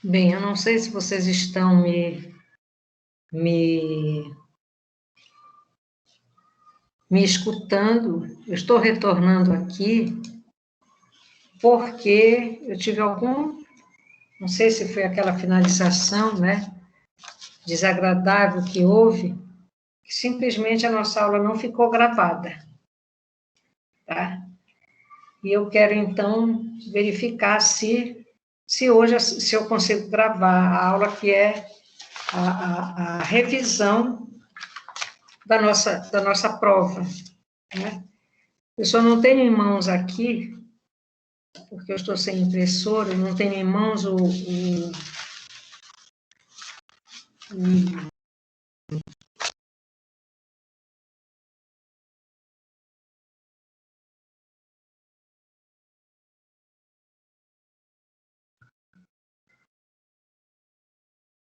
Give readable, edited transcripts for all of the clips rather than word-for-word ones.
Bem, eu não sei se vocês estão me, me escutando. Eu estou retornando aqui porque eu tive não sei se foi aquela finalização, né, desagradável que houve, que simplesmente a nossa aula não ficou gravada, tá? E eu quero, então, verificar se hoje se eu consigo gravar a aula que é a revisão da nossa prova, né? Eu só não tenho em mãos aqui, porque eu estou sem impressora, eu não tenho em mãos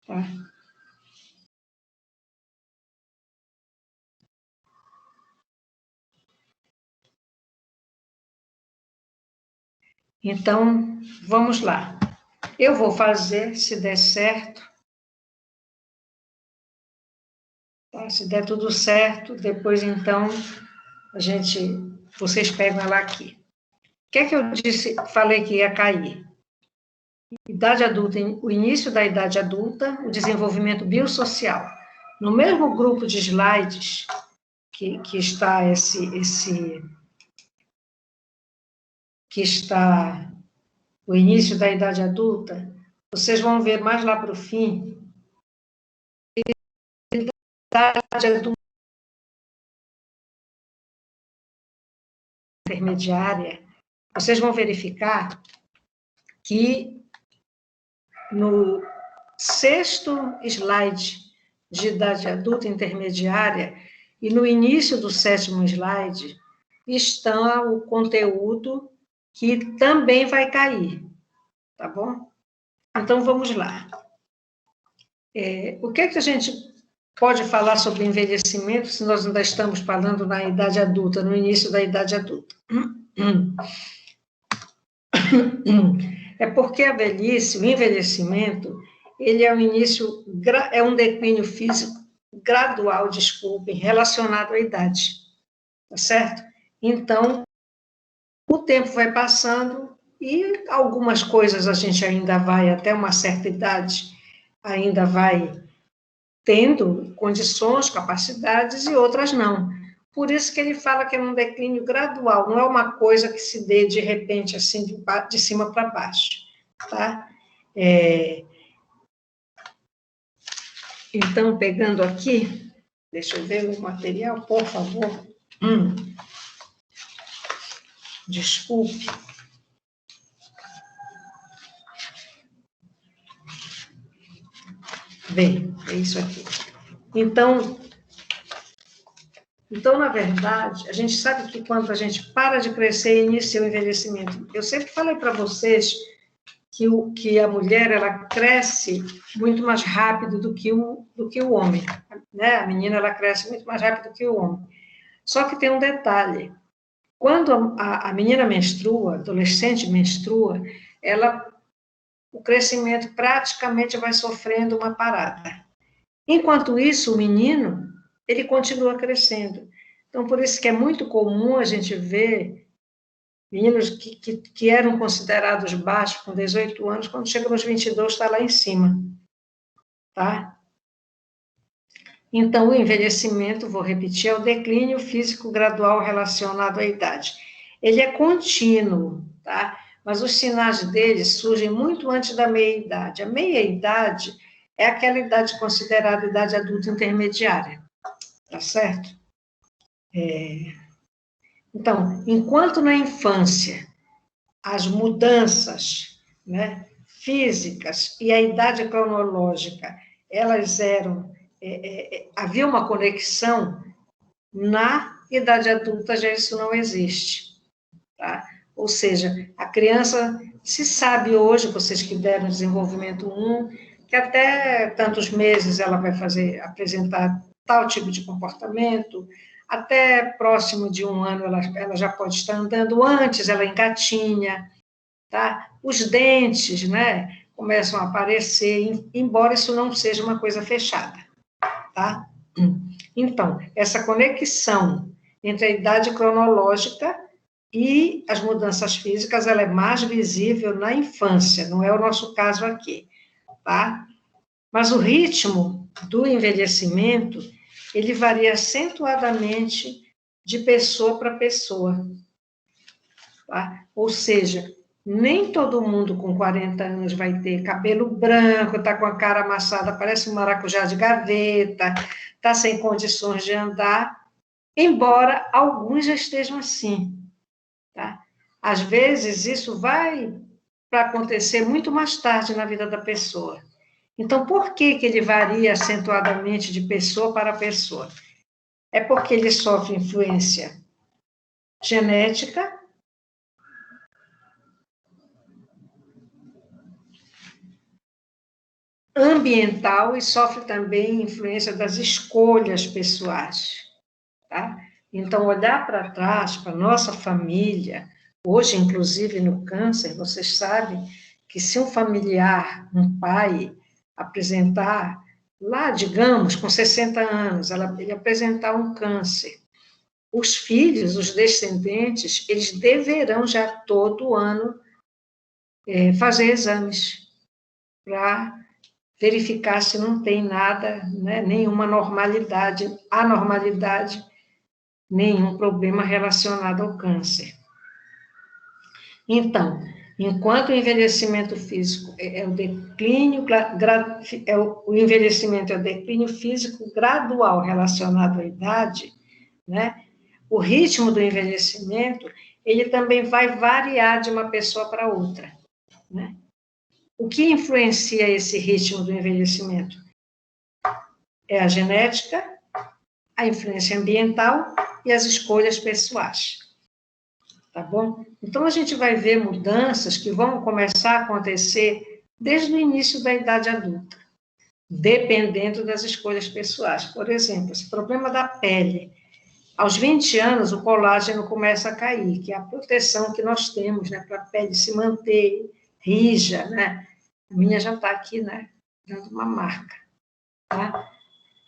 tá? Então, vamos lá. Eu vou fazer, se der certo, tá? Se der tudo certo, depois, então, vocês pegam ela aqui. O que é que eu falei que ia cair? Idade adulta, o início da idade adulta, o desenvolvimento biosocial. No mesmo grupo de slides que está que está o início da idade adulta, vocês vão ver mais lá para o fim, idade adulta intermediária, vocês vão verificar que no sexto slide de idade adulta intermediária e no início do sétimo slide está o conteúdo que também vai cair, tá bom? Então, vamos lá. O que é que a gente pode falar sobre envelhecimento se nós ainda estamos falando na idade adulta, no início da idade adulta? É porque a velhice, o envelhecimento, ele é é um declínio físico gradual, desculpem, relacionado à idade, tá certo? Então, o tempo vai passando e algumas coisas a gente ainda vai, até uma certa idade, ainda vai tendo condições, capacidades, e outras não. Por isso que ele fala que é um declínio gradual, não é uma coisa que se dê de repente, assim, de cima para baixo, tá? Então, pegando aqui, deixa eu ver o material, por favor. Desculpe. Bem, é isso aqui. Então, na verdade, a gente sabe que quando a gente para de crescer e inicia o envelhecimento, eu sempre falei para vocês que a mulher ela cresce muito mais rápido do que o homem, né? A menina ela cresce muito mais rápido do que o homem. Só que tem um detalhe: quando a menina menstrua, a adolescente menstrua, o crescimento praticamente vai sofrendo uma parada. Enquanto isso, o menino ele continua crescendo. Então, por isso que é muito comum a gente ver meninos que eram considerados baixos com 18 anos, quando chegam nos 22, está lá em cima, tá? Então, o envelhecimento, vou repetir, é o declínio físico gradual relacionado à idade. Ele é contínuo, tá? Mas os sinais dele surgem muito antes da meia-idade. A meia-idade é aquela idade considerada idade adulta intermediária, tá certo? Então, enquanto na infância as mudanças, né, físicas e a idade cronológica, elas havia uma conexão, na idade adulta já isso não existe, tá? Ou seja, a criança se sabe hoje, vocês que deram desenvolvimento 1, que até tantos meses ela vai apresentar tal tipo de comportamento, até próximo de 1 ano ela já pode estar andando, antes ela engatinha, tá? Os dentes, né? começam a aparecer, embora isso não seja uma coisa fechada, tá? Então, essa conexão entre a idade cronológica e as mudanças físicas, ela é mais visível na infância, não é o nosso caso aqui, tá? Mas o ritmo do envelhecimento, ele varia acentuadamente de pessoa para pessoa, tá? Ou seja, nem todo mundo com 40 anos vai ter cabelo branco, tá com a cara amassada, parece um maracujá de gaveta, tá sem condições de andar, embora alguns já estejam assim, tá? Às vezes, isso vai para acontecer muito mais tarde na vida da pessoa. Então, por que ele varia acentuadamente de pessoa para pessoa? É porque ele sofre influência genética, ambiental e sofre também influência das escolhas pessoais, tá? Então, olhar para trás, para a nossa família, hoje, inclusive, no câncer, vocês sabem que se um familiar, um pai, apresentar, lá, digamos, com 60 anos, ele apresentar um câncer, os filhos, os descendentes, eles deverão já todo ano fazer exames para verificar se não tem nada, né, nenhuma anormalidade, nenhum problema relacionado ao câncer. Então, enquanto o envelhecimento físico é o declínio, o envelhecimento é o declínio físico gradual relacionado à idade, né? O ritmo do envelhecimento, ele também vai variar de uma pessoa para outra, né? O que influencia esse ritmo do envelhecimento? É a genética, a influência ambiental e as escolhas pessoais. Tá bom? Então, a gente vai ver mudanças que vão começar a acontecer desde o início da idade adulta, dependendo das escolhas pessoais. Por exemplo, esse problema da pele. Aos 20 anos, o colágeno começa a cair, que é a proteção que nós temos, né, para a pele se manter rija, né? A minha já está aqui, né, dando uma marca, tá?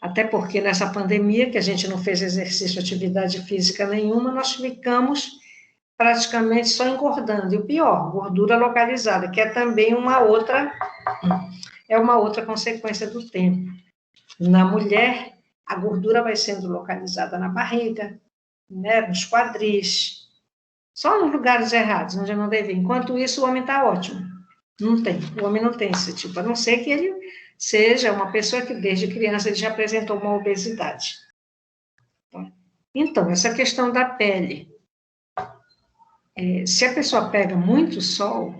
Até porque nessa pandemia, que a gente não fez exercício, atividade física nenhuma, nós ficamos praticamente só engordando. E o pior, gordura localizada, que é também uma outra consequência do tempo. Na mulher, a gordura vai sendo localizada na barriga, né, nos quadris, só nos lugares errados, onde não deve. Enquanto isso, o homem está ótimo. Não tem, o homem não tem esse tipo, a não ser que ele seja uma pessoa que desde criança ele já apresentou uma obesidade. Então, essa questão da pele, se a pessoa pega muito sol,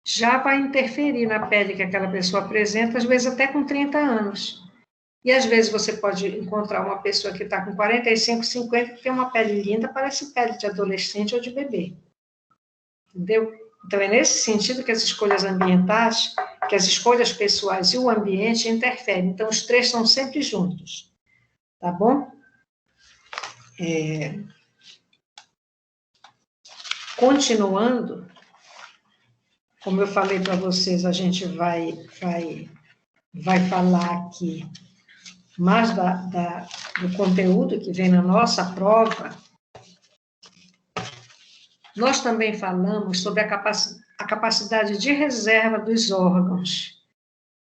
já vai interferir na pele que aquela pessoa apresenta, às vezes até com 30 anos. E às vezes você pode encontrar uma pessoa que está com 45, 50, que tem uma pele linda, parece pele de adolescente ou de bebê. Entendeu? Então, é nesse sentido que as escolhas ambientais, que as escolhas pessoais e o ambiente interferem. Então, os três estão sempre juntos. Tá bom? Continuando, como eu falei para vocês, a gente vai falar aqui mais do conteúdo que vem na nossa prova. Nós também falamos sobre a capacidade de reserva dos órgãos,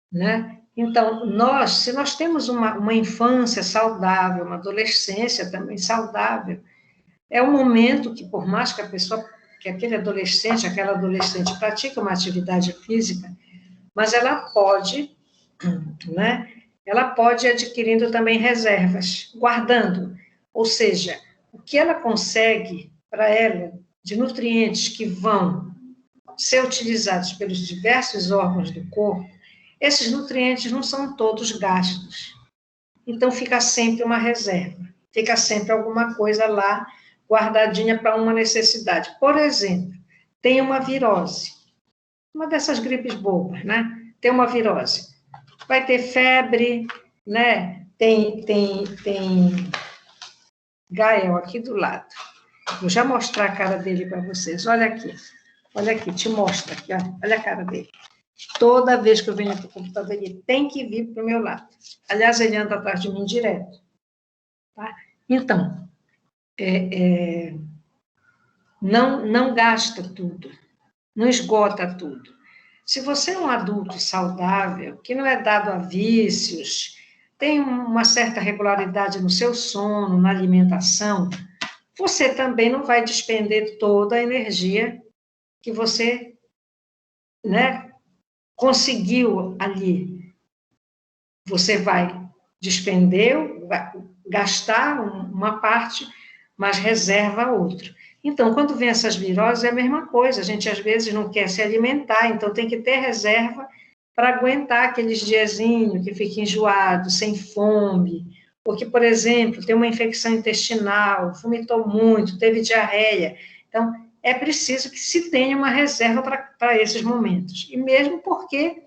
né? Então, se nós temos uma infância saudável, uma adolescência também saudável, é um momento que, por mais que aquele adolescente, aquela adolescente pratique uma atividade física, mas ela pode, né? Ela pode ir adquirindo também reservas, guardando, ou seja, o que ela consegue para ela de nutrientes que vão ser utilizados pelos diversos órgãos do corpo, esses nutrientes não são todos gastos. Então, fica sempre uma reserva, fica sempre alguma coisa lá guardadinha para uma necessidade. Por exemplo, tem uma virose, uma dessas gripes bobas, né? Tem uma virose. Vai ter febre, né? Tem Gael aqui do lado. Vou já mostrar a cara dele para vocês. Olha aqui, te mostro aqui, olha a cara dele. Toda vez que eu venho para o computador, ele tem que vir para o meu lado. Aliás, ele anda atrás de mim direto. Tá? Então, não gasta tudo, não esgota tudo. Se você é um adulto saudável, que não é dado a vícios, tem uma certa regularidade no seu sono, na alimentação, você também não vai despender toda a energia que você, né, conseguiu ali. Você vai despender, vai gastar uma parte, mas reserva outra. Então, quando vem essas viroses, é a mesma coisa. A gente, às vezes, não quer se alimentar, então tem que ter reserva para aguentar aqueles diazinhos que fica enjoado, sem fome. Porque, por exemplo, tem uma infecção intestinal, vomitou muito, teve diarreia. Então, é preciso que se tenha uma reserva para esses momentos. E mesmo porque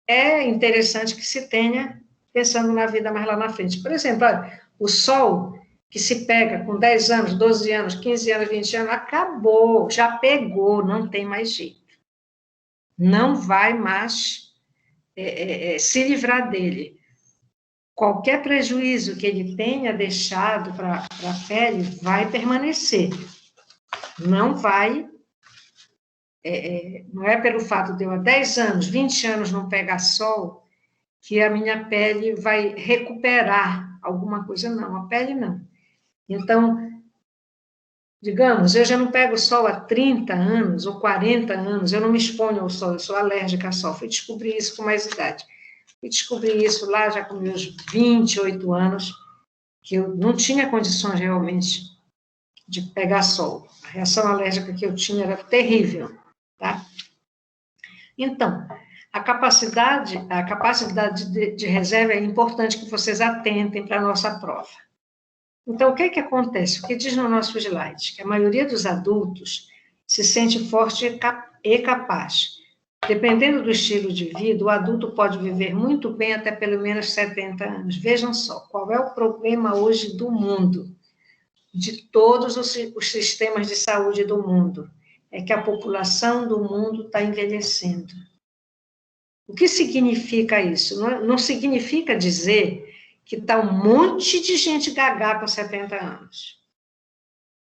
é interessante que se tenha, pensando na vida mais lá na frente. Por exemplo, olha, o sol que se pega com 10 anos, 12 anos, 15 anos, 20 anos, acabou, já pegou, não tem mais jeito. Não vai mais se livrar dele. Qualquer prejuízo que ele tenha deixado para a pele vai permanecer. Não vai, não é pelo fato de eu há 10 anos, 20 anos não pegar sol, que a minha pele vai recuperar alguma coisa, não, a pele não. Então, digamos, eu já não pego sol há 30 anos ou 40 anos, eu não me exponho ao sol, eu sou alérgica ao sol, fui descobrir isso com mais idade. Fui descobrir isso lá já com meus 28 anos, que eu não tinha condições realmente de pegar sol. A reação alérgica que eu tinha era terrível, tá? Então, a capacidade de reserva é importante que vocês atentem para a nossa prova. Então, o que acontece? O que diz no nosso slide? Que a maioria dos adultos se sente forte e capaz. Dependendo do estilo de vida, o adulto pode viver muito bem até pelo menos 70 anos. Vejam só, qual é o problema hoje do mundo, de todos os sistemas de saúde do mundo? É que a população do mundo está envelhecendo. O que significa isso? Não significa dizer que está um monte de gente gaga com 70 anos.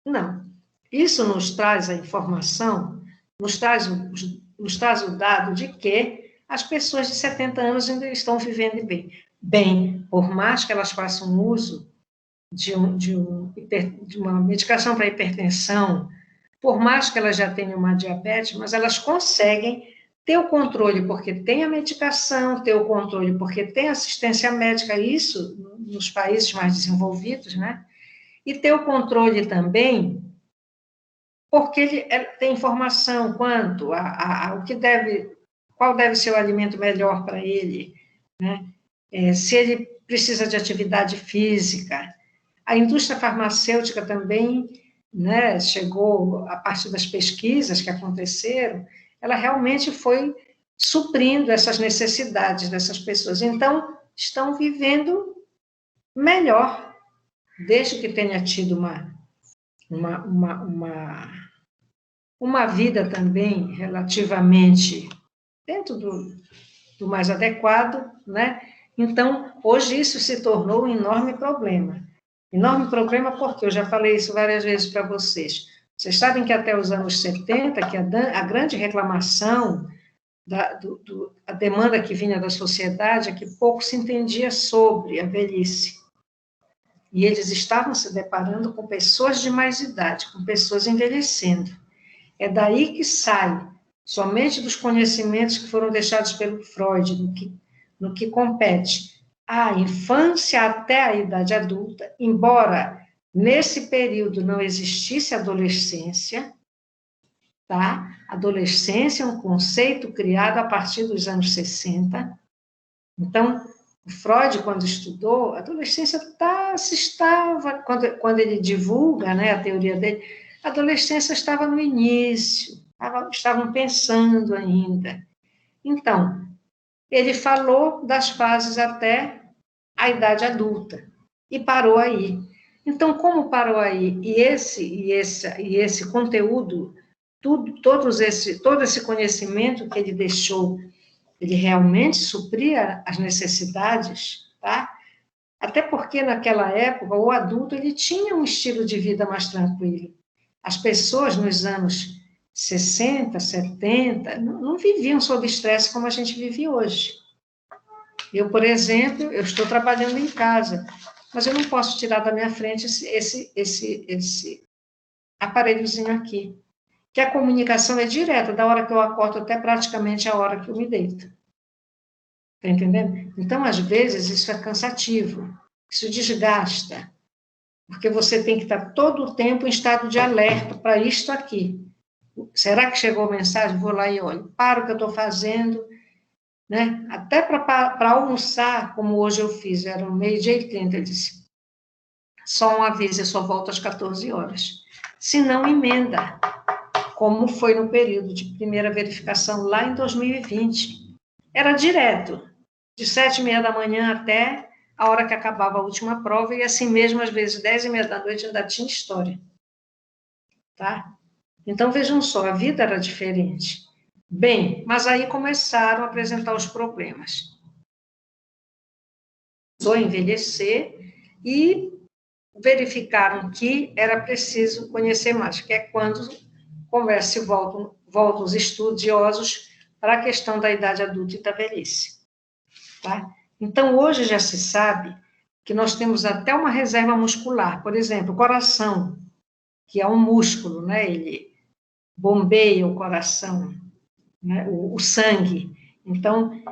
Não. Isso nos traz a informação, nos traz o dado de que as pessoas de 70 anos ainda estão vivendo bem. Bem, por mais que elas façam uso de uma medicação para hipertensão, por mais que elas já tenham uma diabetes, mas elas conseguem ter o controle porque tem a medicação, ter o controle porque tem assistência médica, isso nos países mais desenvolvidos, né? E ter o controle também porque ele tem informação quanto o que qual deve ser o alimento melhor para ele, né? Se ele precisa de atividade física. A indústria farmacêutica também, né, chegou, a partir das pesquisas que aconteceram, ela realmente foi suprindo essas necessidades dessas pessoas. Então, estão vivendo melhor, desde que tenha tido uma vida também relativamente dentro do mais adequado, né? Então, hoje isso se tornou um enorme problema. Enorme problema porque eu já falei isso várias vezes para vocês. Vocês sabem que até os anos 70, que a grande reclamação, a demanda que vinha da sociedade é que pouco se entendia sobre a velhice. E eles estavam se deparando com pessoas de mais idade, com pessoas envelhecendo. É daí que sai, somente dos conhecimentos que foram deixados pelo Freud, no que compete a infância até a idade adulta, embora nesse período não existisse adolescência, tá? Adolescência é um conceito criado a partir dos anos 60. Então, o Freud, quando estudou, a adolescência estava, quando ele divulga, né, a teoria dele, a adolescência estava no início, estavam pensando ainda. Então, ele falou das fases até a idade adulta, e parou aí. Então, como parou aí? E esse conteúdo, todo esse conhecimento que ele deixou Ele realmente supria as necessidades, tá? Até porque, naquela época, o adulto ele tinha um estilo de vida mais tranquilo. As pessoas, nos anos 60, 70, não viviam sob estresse como a gente vive hoje. Eu, por exemplo, eu estou trabalhando em casa, mas eu não posso tirar da minha frente esse aparelhozinho aqui, que a comunicação é direta, da hora que eu acordo até praticamente a hora que eu me deito. Está entendendo? Então, às vezes, isso é cansativo, isso desgasta, porque você tem que estar todo o tempo em estado de alerta para isto aqui. Será que chegou a mensagem? Vou lá e olho. Paro o que eu estou fazendo, né? Até para almoçar, como hoje eu fiz, era 12h30, eu disse, só um aviso, eu só volto às 14 horas. Se não, emenda, como foi no período de primeira verificação lá em 2020. Era direto, de 7h30 da manhã até a hora que acabava a última prova, e assim mesmo, às vezes, 10h30 da noite ainda tinha história. Tá? Então, vejam só, a vida era diferente. Bem, mas aí começaram a apresentar os problemas. Começou a envelhecer e verificaram que era preciso conhecer mais, que é quando conversa e voltam os estudiosos para a questão da idade adulta e da velhice. Tá? Então, hoje já se sabe que nós temos até uma reserva muscular. Por exemplo, o coração, que é um músculo, né? Ele bombeia o coração, né? O sangue. Então,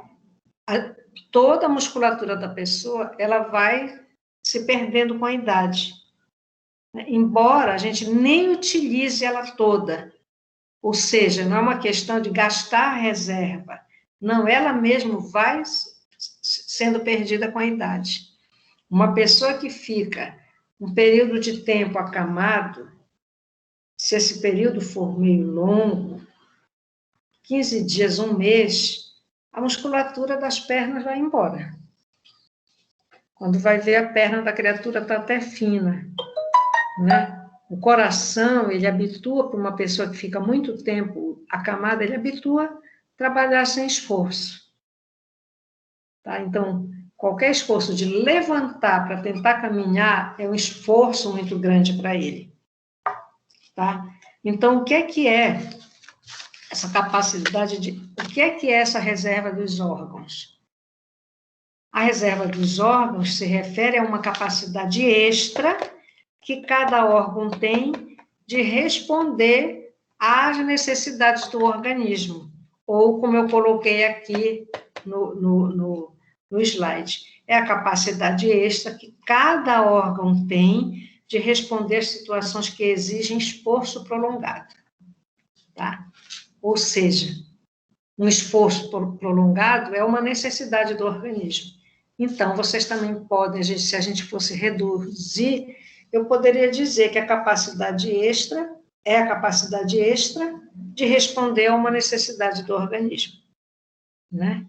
toda a musculatura da pessoa, ela vai se perdendo com a idade. Embora a gente nem utilize ela toda. Ou seja, não é uma questão de gastar a reserva. Não, ela mesmo vai sendo perdida com a idade. Uma pessoa que fica um período de tempo acamado, se esse período for meio longo, 15 dias, um mês, a musculatura das pernas vai embora. Quando vai ver, a perna da criatura está até fina, né? O coração, ele habitua para uma pessoa que fica muito tempo acamada, ele habitua a trabalhar sem esforço. Tá? Então, qualquer esforço de levantar para tentar caminhar é um esforço muito grande para ele. Tá? Então, o que é essa capacidade de... O que é essa reserva dos órgãos? A reserva dos órgãos se refere a uma capacidade extra que cada órgão tem de responder às necessidades do organismo, ou como eu coloquei aqui no slide, é a capacidade extra que cada órgão tem de responder às situações que exigem esforço prolongado, tá? Ou seja, um esforço prolongado é uma necessidade do organismo. Então, vocês também podem, se a gente fosse reduzir, eu poderia dizer que a capacidade extra é a capacidade extra de responder a uma necessidade do organismo, né?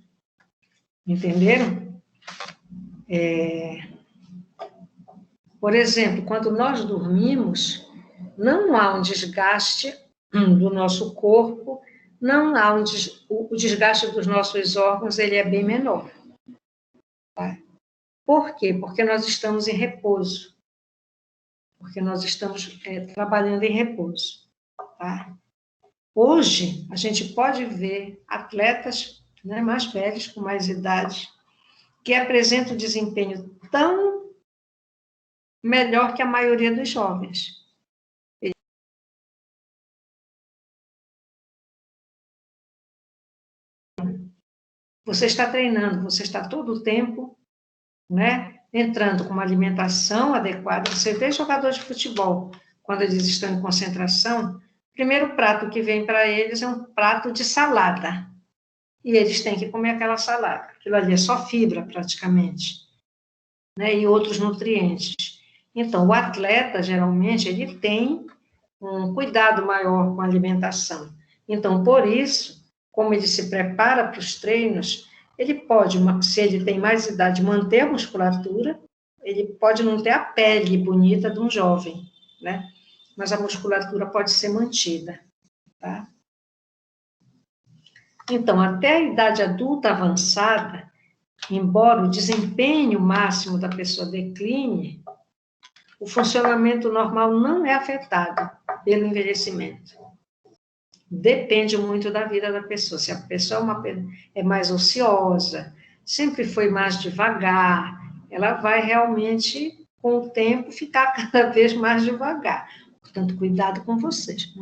Entenderam? Por exemplo, quando nós dormimos, não há um desgaste do nosso corpo, não há o desgaste dos nossos órgãos, ele é bem menor. Tá? Por quê? Porque nós estamos em repouso. Porque nós estamos trabalhando em repouso. Tá? Hoje, a gente pode ver atletas, né, mais velhos, com mais idade, que apresentam um desempenho tão melhor que a maioria dos jovens. Você está treinando, você está todo o tempo, né, entrando com uma alimentação adequada. Você vê jogador de futebol, quando eles estão em concentração, o primeiro prato que vem para eles é um prato de salada. E eles têm que comer aquela salada. Aquilo ali é só fibra, praticamente, né, e outros nutrientes. Então, o atleta, geralmente, ele tem um cuidado maior com a alimentação. Então, por isso, como ele se prepara para os treinos, ele pode, se ele tem mais idade, manter a musculatura, ele pode não ter a pele bonita de um jovem, né? Mas a musculatura pode ser mantida, tá? Então, até a idade adulta avançada, embora o desempenho máximo da pessoa decline, o funcionamento normal não é afetado pelo envelhecimento. Depende muito da vida da pessoa. Se a pessoa é mais ociosa, sempre foi mais devagar, ela vai realmente, com o tempo, ficar cada vez mais devagar. Portanto, cuidado com vocês.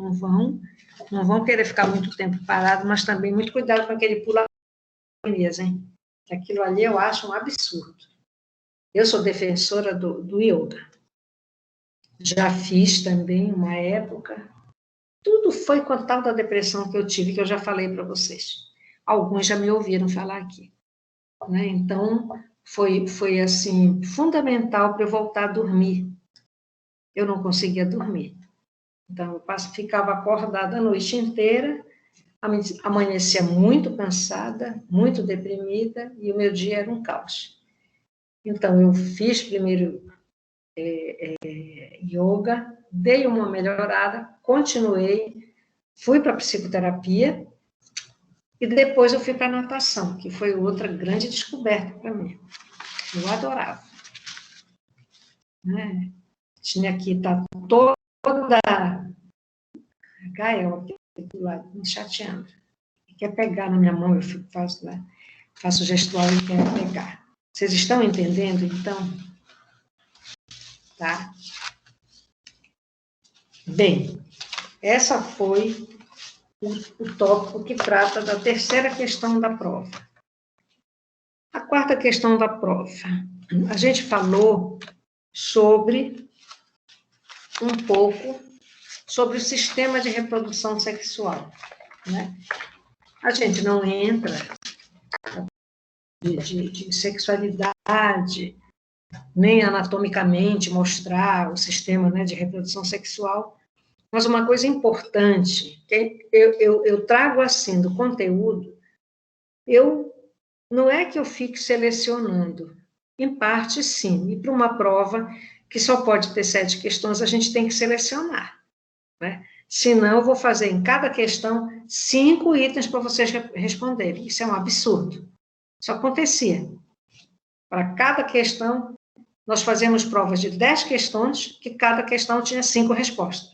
Não vão querer ficar muito tempo parado, mas também muito cuidado com aquele pula-menias, hein? Que aquilo ali eu acho um absurdo. Eu sou defensora do yoga. Já fiz também uma época. Tudo foi com a tal da depressão que eu tive, que eu já falei para vocês. Alguns já me ouviram falar aqui. Né? Então, foi assim, fundamental para eu voltar a dormir. Eu não conseguia dormir. Então, eu ficava acordada a noite inteira, amanhecia muito cansada, muito deprimida, e o meu dia era um caos. Então, eu fiz primeiro yoga, dei uma melhorada, continuei, fui para a psicoterapia, e depois eu fui para a natação, que foi outra grande descoberta para mim. Eu adorava. Né? Tinha que estar toda a Gael aqui do lado, me chateando. Quer pegar na minha mão, faço gestual e quer pegar. Vocês estão entendendo, então? Tá? Bem, essa foi o tópico que trata da terceira questão da prova. A quarta questão da prova. A gente falou sobre um pouco sobre o sistema de reprodução sexual. Né? A gente não entra de sexualidade, nem anatomicamente mostrar o sistema, né, de reprodução sexual, mas uma coisa importante, que eu trago assim do conteúdo, não é que eu fique selecionando, em parte sim, e para uma prova que só pode ter 7 questões, a gente tem que selecionar, né? Senão, eu vou fazer em cada questão 5 itens para vocês responderem. Isso é um absurdo. Isso acontecia. Para cada questão, nós fazíamos provas de 10 questões, que cada questão tinha 5 respostas.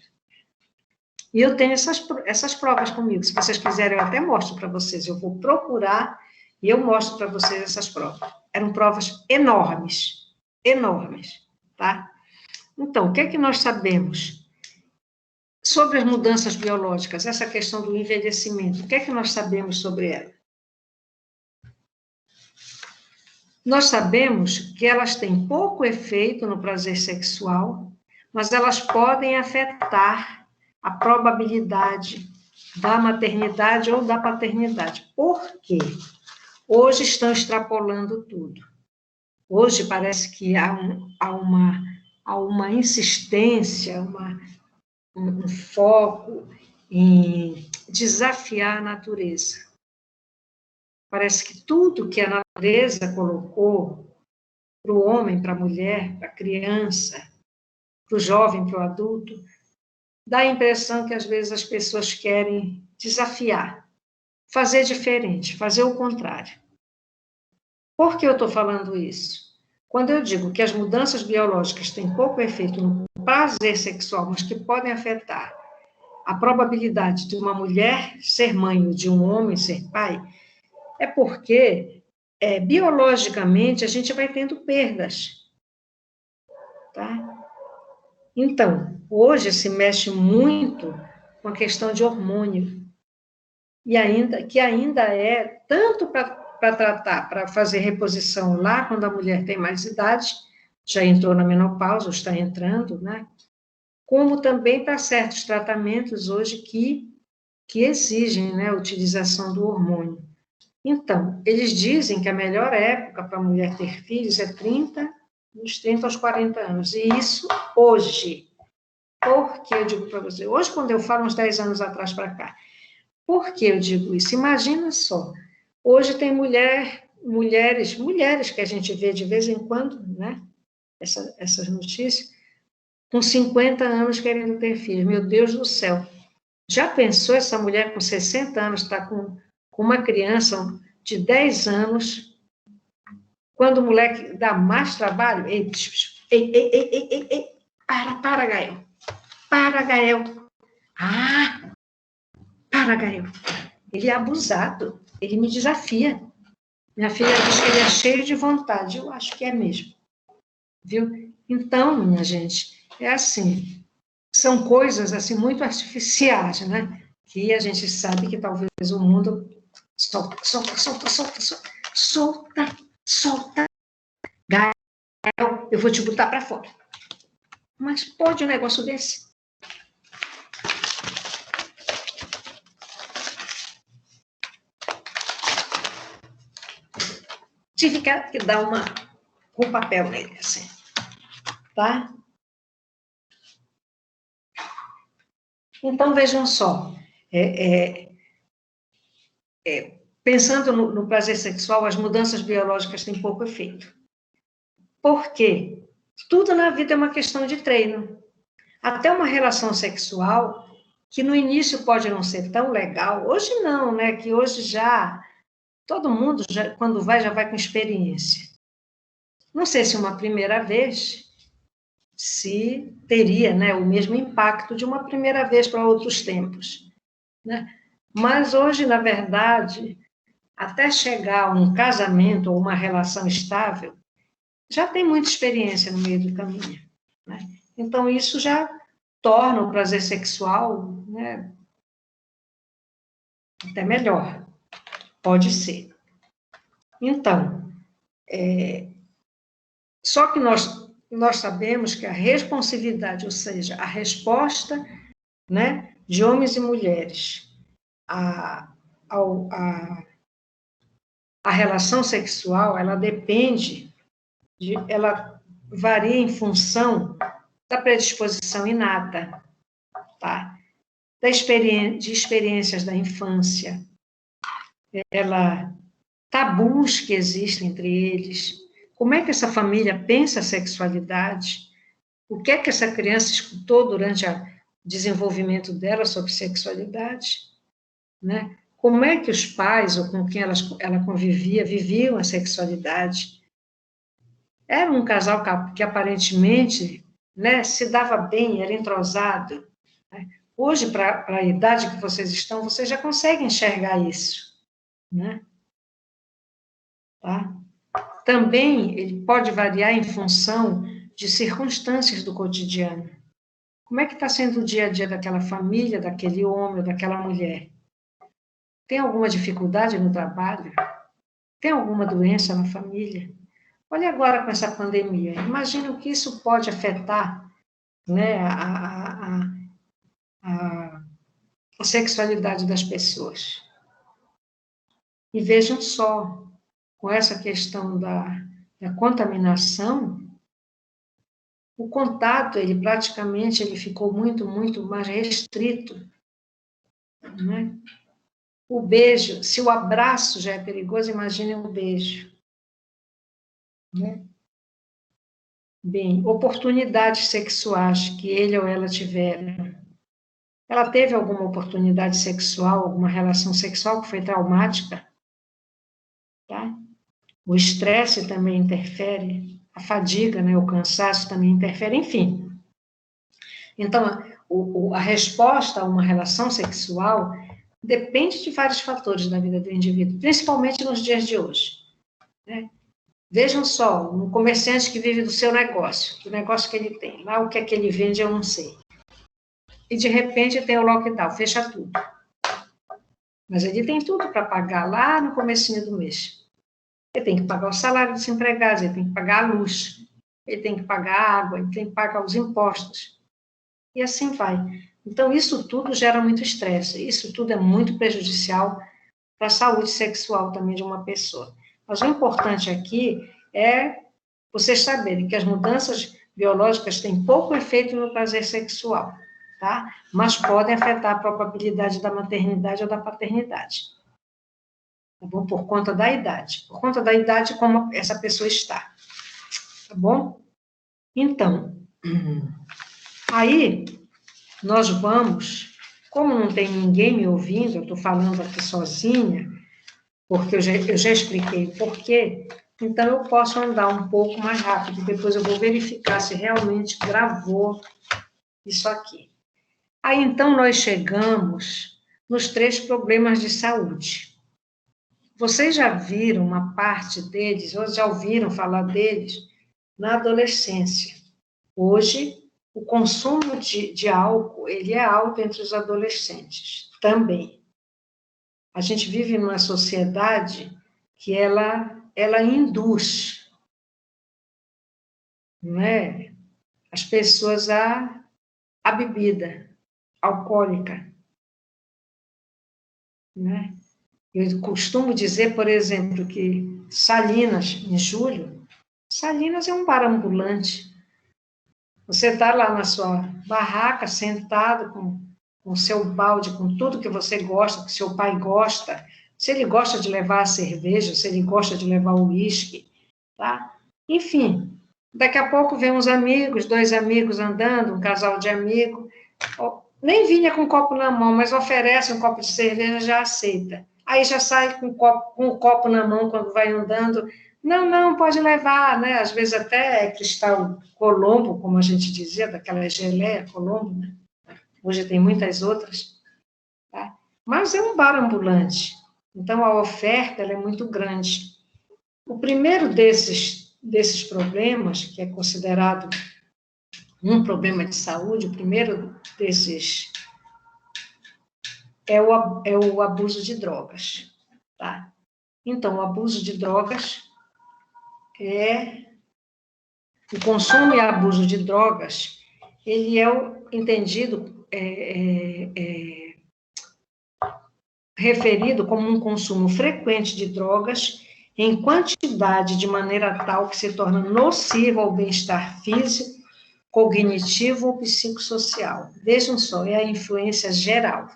E eu tenho essas provas comigo. Se vocês quiserem, eu até mostro para vocês. Eu vou procurar e eu mostro para vocês essas provas. Eram provas enormes. Enormes, tá? Então, o que é que nós sabemos sobre as mudanças biológicas, essa questão do envelhecimento? O que é que nós sabemos sobre ela? Nós sabemos que elas têm pouco efeito no prazer sexual, mas elas podem afetar a probabilidade da maternidade ou da paternidade. Por quê? Hoje estão extrapolando tudo. Hoje parece que há uma insistência, um foco em desafiar a natureza. Parece que tudo que a natureza colocou para o homem, para a mulher, para a criança, para o jovem, para o adulto, dá a impressão que às vezes as pessoas querem desafiar, fazer diferente, fazer o contrário. Por que eu estou falando isso? Quando eu digo que as mudanças biológicas têm pouco efeito no prazer sexual, mas que podem afetar a probabilidade de uma mulher ser mãe ou de um homem ser pai, é porque, biologicamente, a gente vai tendo perdas. Tá? Então, hoje se mexe muito com a questão de hormônio, que ainda é tanto para tratar, para fazer reposição lá, quando a mulher tem mais idade, já entrou na menopausa, ou está entrando, né? Como também para certos tratamentos hoje que exigem, né, a utilização do hormônio. Então, eles dizem que a melhor época para a mulher ter filhos é dos 30 aos 40 anos, e isso hoje. Por que eu digo para você? Hoje, quando eu falo uns 10 anos atrás para cá, por que eu digo isso? Imagina só, hoje tem mulheres que a gente vê de vez em quando, né, essas notícias, com 50 anos querendo ter filhos. Meu Deus do céu! Já pensou essa mulher com 60 anos está com uma criança de 10 anos, quando o moleque dá mais trabalho, ei, para, Gael. Para, Gael. Ah, para, Gael. Ele é abusado, ele me desafia. Minha filha diz que ele é cheio de vontade, eu acho que é mesmo. Viu? Então, minha gente, é assim, são coisas assim muito artificiais, né? Que a gente sabe que talvez o mundo solta. Gael, eu vou te botar para fora. Mas pode um negócio desse? Tive que dar um papel nele, assim, tá? Então, vejam só, pensando no prazer sexual, as mudanças biológicas têm pouco efeito. Por quê? Tudo na vida é uma questão de treino. Até uma relação sexual, que no início pode não ser tão legal, hoje não, né? Que hoje já, todo mundo, já, quando vai, já vai com experiência. Não sei se uma primeira vez, se teria, né, o mesmo impacto de uma primeira vez para outros tempos, né? Mas hoje, na verdade, até chegar a um casamento ou uma relação estável, já tem muita experiência no meio do caminho, né? Então, isso já torna o prazer sexual, né, até melhor. Pode ser. Então, só que nós sabemos que a responsividade, ou seja, a resposta, né, de homens e mulheres a relação sexual, ela depende, ela varia em função da predisposição inata, tá? De experiências da infância, tabus que existem entre eles, como é que essa família pensa a sexualidade, o que é que essa criança escutou durante o desenvolvimento dela sobre sexualidade, né? Como é que os pais, ou com quem ela convivia, viviam a sexualidade. Era um casal que aparentemente, né, se dava bem, era entrosado. Né? Hoje, para a idade que vocês estão, vocês já conseguem enxergar isso, né? Tá? Também ele pode variar em função de circunstâncias do cotidiano. Como é que está sendo o dia a dia daquela família, daquele homem, daquela mulher? Tem alguma dificuldade no trabalho? Tem alguma doença na família? Olha agora com essa pandemia. Imagina o que isso pode afetar, né, a sexualidade das pessoas. E vejam só, com essa questão da contaminação, o contato, ele praticamente ficou muito, muito mais restrito, né? O beijo, se o abraço já é perigoso, imaginem um beijo, né? Bem, oportunidades sexuais que ele ou ela tiveram. Ela teve alguma oportunidade sexual, alguma relação sexual que foi traumática? Tá? O estresse também interfere, a fadiga, né, o cansaço também interfere, enfim. Então, a resposta a uma relação sexual depende de vários fatores da vida do indivíduo, principalmente nos dias de hoje, né? Vejam só, um comerciante que vive do seu negócio, do negócio que ele tem, lá o que é que ele vende eu não sei. E de repente tem o lockdown, fecha tudo. Mas ele tem tudo para pagar lá no comecinho do mês. Ele tem que pagar o salário dos empregados, ele tem que pagar a luz, ele tem que pagar a água, ele tem que pagar os impostos. E assim vai. Então, isso tudo gera muito estresse, isso tudo é muito prejudicial para a saúde sexual também de uma pessoa. Mas o importante aqui é vocês saberem que as mudanças biológicas têm pouco efeito no prazer sexual, tá? Mas podem afetar a probabilidade da maternidade ou da paternidade. Tá bom? Por conta da idade. Por conta da idade, como essa pessoa está. Tá bom? Então, aí, nós vamos, como não tem ninguém me ouvindo, eu estou falando aqui sozinha, porque eu já expliquei o porquê, então eu posso andar um pouco mais rápido, depois eu vou verificar se realmente gravou isso aqui. Aí, então, nós chegamos nos 3 problemas de saúde. Vocês já viram uma parte deles, ou já ouviram falar deles, na adolescência. Hoje, o consumo de álcool, ele é alto entre os adolescentes, também. A gente vive numa sociedade que ela induz, não é? As pessoas a bebida alcoólica, né? Eu costumo dizer, por exemplo, que Salinas, em julho, Salinas é um bar ambulante. Você está lá na sua barraca, sentado com o seu balde, com tudo que você gosta, que seu pai gosta. Se ele gosta de levar a cerveja, se ele gosta de levar o uísque, tá? Enfim, daqui a pouco vem uns amigos, 2 amigos andando, um casal de amigos, nem vinha com um copo na mão, mas oferece um copo de cerveja, já aceita. Aí já sai com o copo na mão quando vai andando. Não, não, pode levar, né? Às vezes até cristal Colombo, como a gente dizia, daquela geleia Colombo, né? Hoje tem muitas outras, tá? Mas é um bar ambulante, então a oferta ela é muito grande. O primeiro desses problemas, que é considerado um problema de saúde, o primeiro desses é o abuso de drogas, tá? Então, o abuso de drogas o consumo e abuso de drogas, ele é entendido, referido como um consumo frequente de drogas em quantidade de maneira tal que se torna nocivo ao bem-estar físico, cognitivo ou psicossocial. Vejam só, é a influência geral.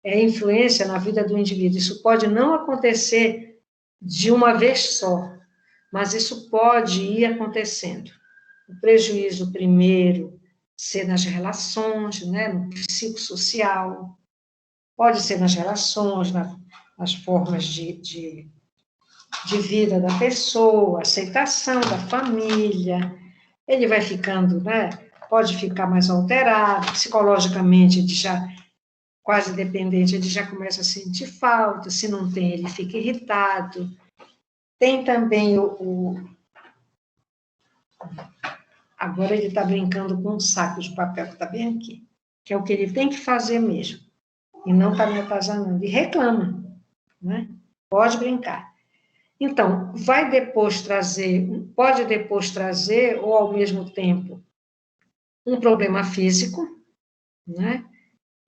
É a influência na vida do indivíduo. Isso pode não acontecer de uma vez só, mas isso pode ir acontecendo. O prejuízo, primeiro, ser nas relações, né, no psicossocial, pode ser nas relações, nas formas de vida da pessoa, aceitação da família, ele vai ficando, né, pode ficar mais alterado, psicologicamente, ele já quase dependente, ele já começa a sentir falta, se não tem, ele fica irritado. Tem também agora ele está brincando com um saco de papel que está bem aqui, que é o que ele tem que fazer mesmo, e não está me atazanando, e reclama, né? Pode brincar. Então, pode depois trazer, ou ao mesmo tempo, um problema físico, né?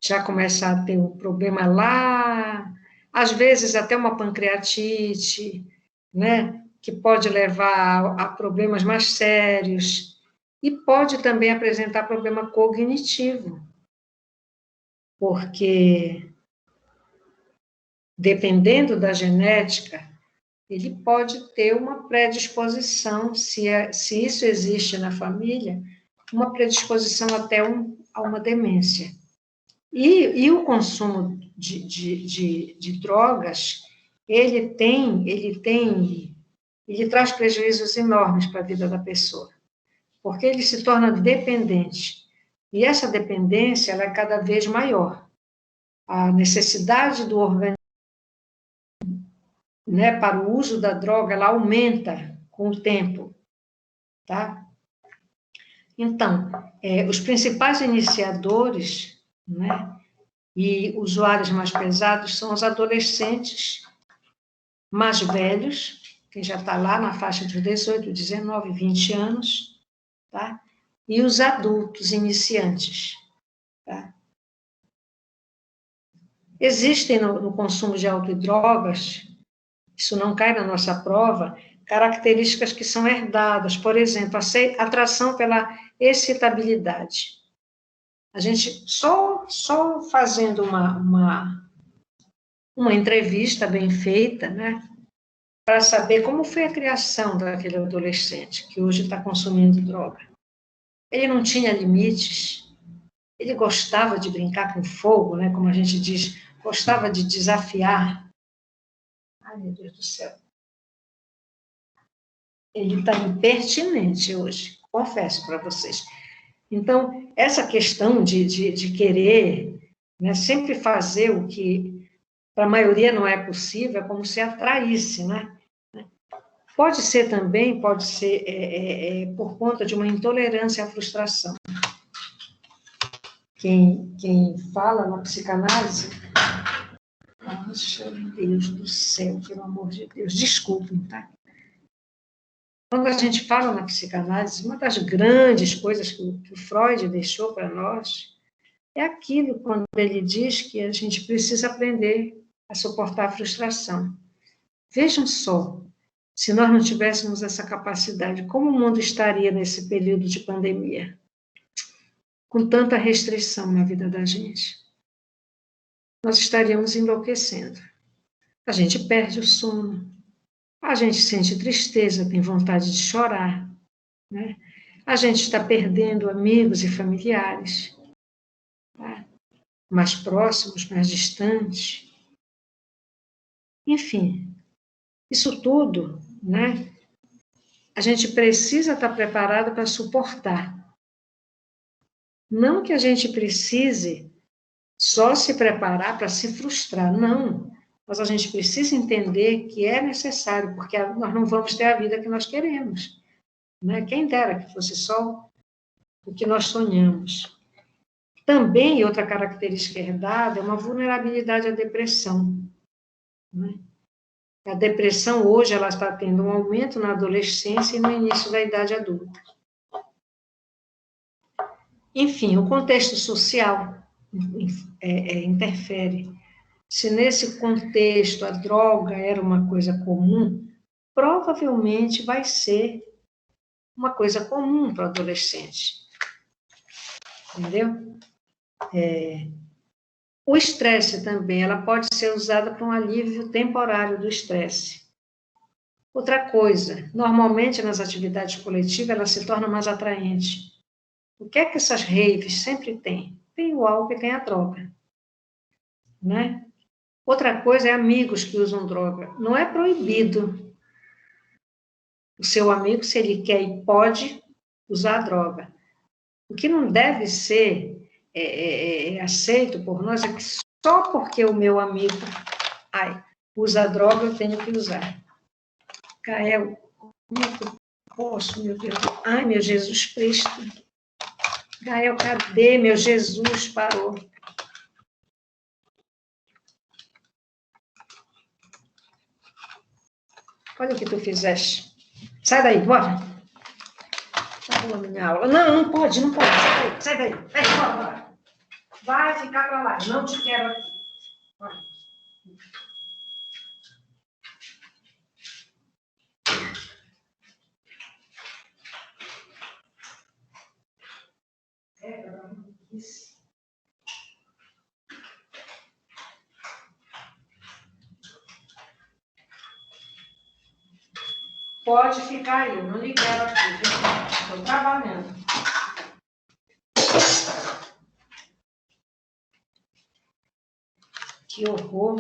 Já começa a ter um problema lá, às vezes até uma pancreatite, né? Que pode levar a problemas mais sérios, e pode também apresentar problema cognitivo, porque, dependendo da genética, ele pode ter uma predisposição, se isso existe na família, uma predisposição até a uma demência. E o consumo de drogas, ele traz prejuízos enormes para a vida da pessoa, porque ele se torna dependente. E essa dependência ela é cada vez maior. A necessidade do organismo, né, para o uso da droga, ela aumenta com o tempo, tá? Então, os principais iniciadores, né, e usuários mais pesados são os adolescentes mais velhos, quem já está lá na faixa de 18, 19, 20 anos, tá? E os adultos iniciantes, tá? Existem no consumo de álcool e drogas, isso não cai na nossa prova, características que são herdadas, por exemplo, a atração pela excitabilidade. A gente só fazendo uma entrevista bem feita, né, para saber como foi a criação daquele adolescente que hoje está consumindo droga. Ele não tinha limites, ele gostava de brincar com fogo, né, como a gente diz, gostava de desafiar. Ai, meu Deus do céu. Ele está impertinente hoje, confesso para vocês. Então, essa questão de querer, né, sempre fazer o que para a maioria não é possível, é como se atraísse, né? Pode ser também, pode ser por conta de uma intolerância à frustração. Quem fala na psicanálise, nossa, Deus do céu, pelo amor de Deus, desculpem, tá? Quando a gente fala na psicanálise, uma das grandes coisas que o Freud deixou para nós é aquilo quando ele diz que a gente precisa aprender a suportar a frustração. Vejam só, se nós não tivéssemos essa capacidade, como o mundo estaria nesse período de pandemia? Com tanta restrição na vida da gente. Nós estaríamos enlouquecendo. A gente perde o sono, a gente sente tristeza, tem vontade de chorar, né? A gente está perdendo amigos e familiares, tá? Mais próximos, mais distantes. Enfim, isso tudo, né? A gente precisa estar preparado para suportar. Não que a gente precise só se preparar para se frustrar, não. Mas a gente precisa entender que é necessário, porque nós não vamos ter a vida que nós queremos, né? Quem dera que fosse só o que nós sonhamos. Também, outra característica herdada é uma vulnerabilidade à depressão, né? A depressão, hoje, ela está tendo um aumento na adolescência e no início da idade adulta. Enfim, o contexto social interfere. Se nesse contexto a droga era uma coisa comum, provavelmente vai ser uma coisa comum para o adolescente. Entendeu? O estresse também, ela pode ser usada para um alívio temporário do estresse. Outra coisa, normalmente nas atividades coletivas ela se torna mais atraente. O que é que essas raves sempre têm? Tem o álcool e tem a droga, né? Outra coisa é amigos que usam droga. Não é proibido o seu amigo, se ele quer e pode, usar droga. O que não deve ser aceito por nós é que só porque o meu amigo usa droga, eu tenho que usar. Gael, como é que eu posso, meu Deus? Ai, meu Jesus Cristo. Gael, cadê? Meu Jesus parou. Olha o que tu fizeste. Sai daí, bora. Acabou a minha aula. Não pode. Sai daí. Vai, bora. Vai ficar para lá. Não te quero aqui. Bora. Isso. Pode ficar aí, eu não lhe quero aqui, viu? Estou trabalhando. Que horror.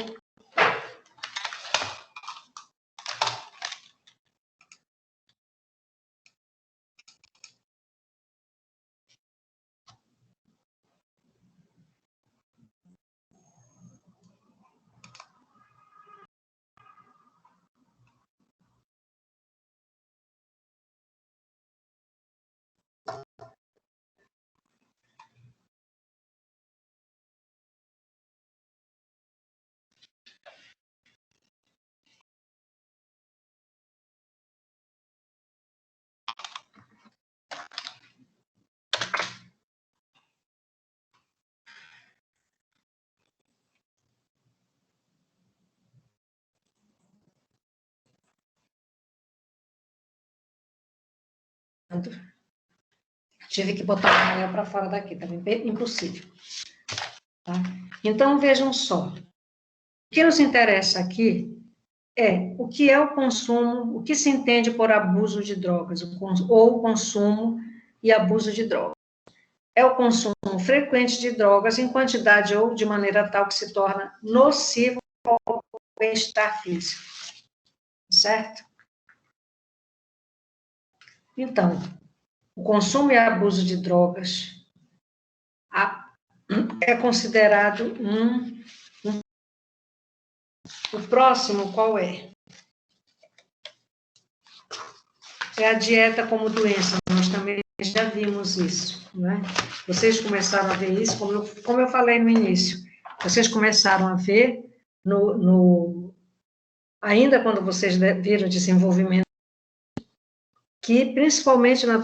Tive que botar o Gael para fora daqui, tá impossível. Tá? Então, vejam só. O que nos interessa aqui é o que é o consumo, o que se entende por abuso de drogas, ou consumo e abuso de drogas. É o consumo frequente de drogas em quantidade ou de maneira tal que se torna nocivo ao bem-estar físico. certo? Então, o consumo e abuso de drogas é considerado O próximo, qual é? É a dieta como doença. Nós também já vimos isso, né? Vocês começaram a ver isso, como eu falei no início. Vocês começaram a ver, ainda quando vocês viram desenvolvimento, que principalmente na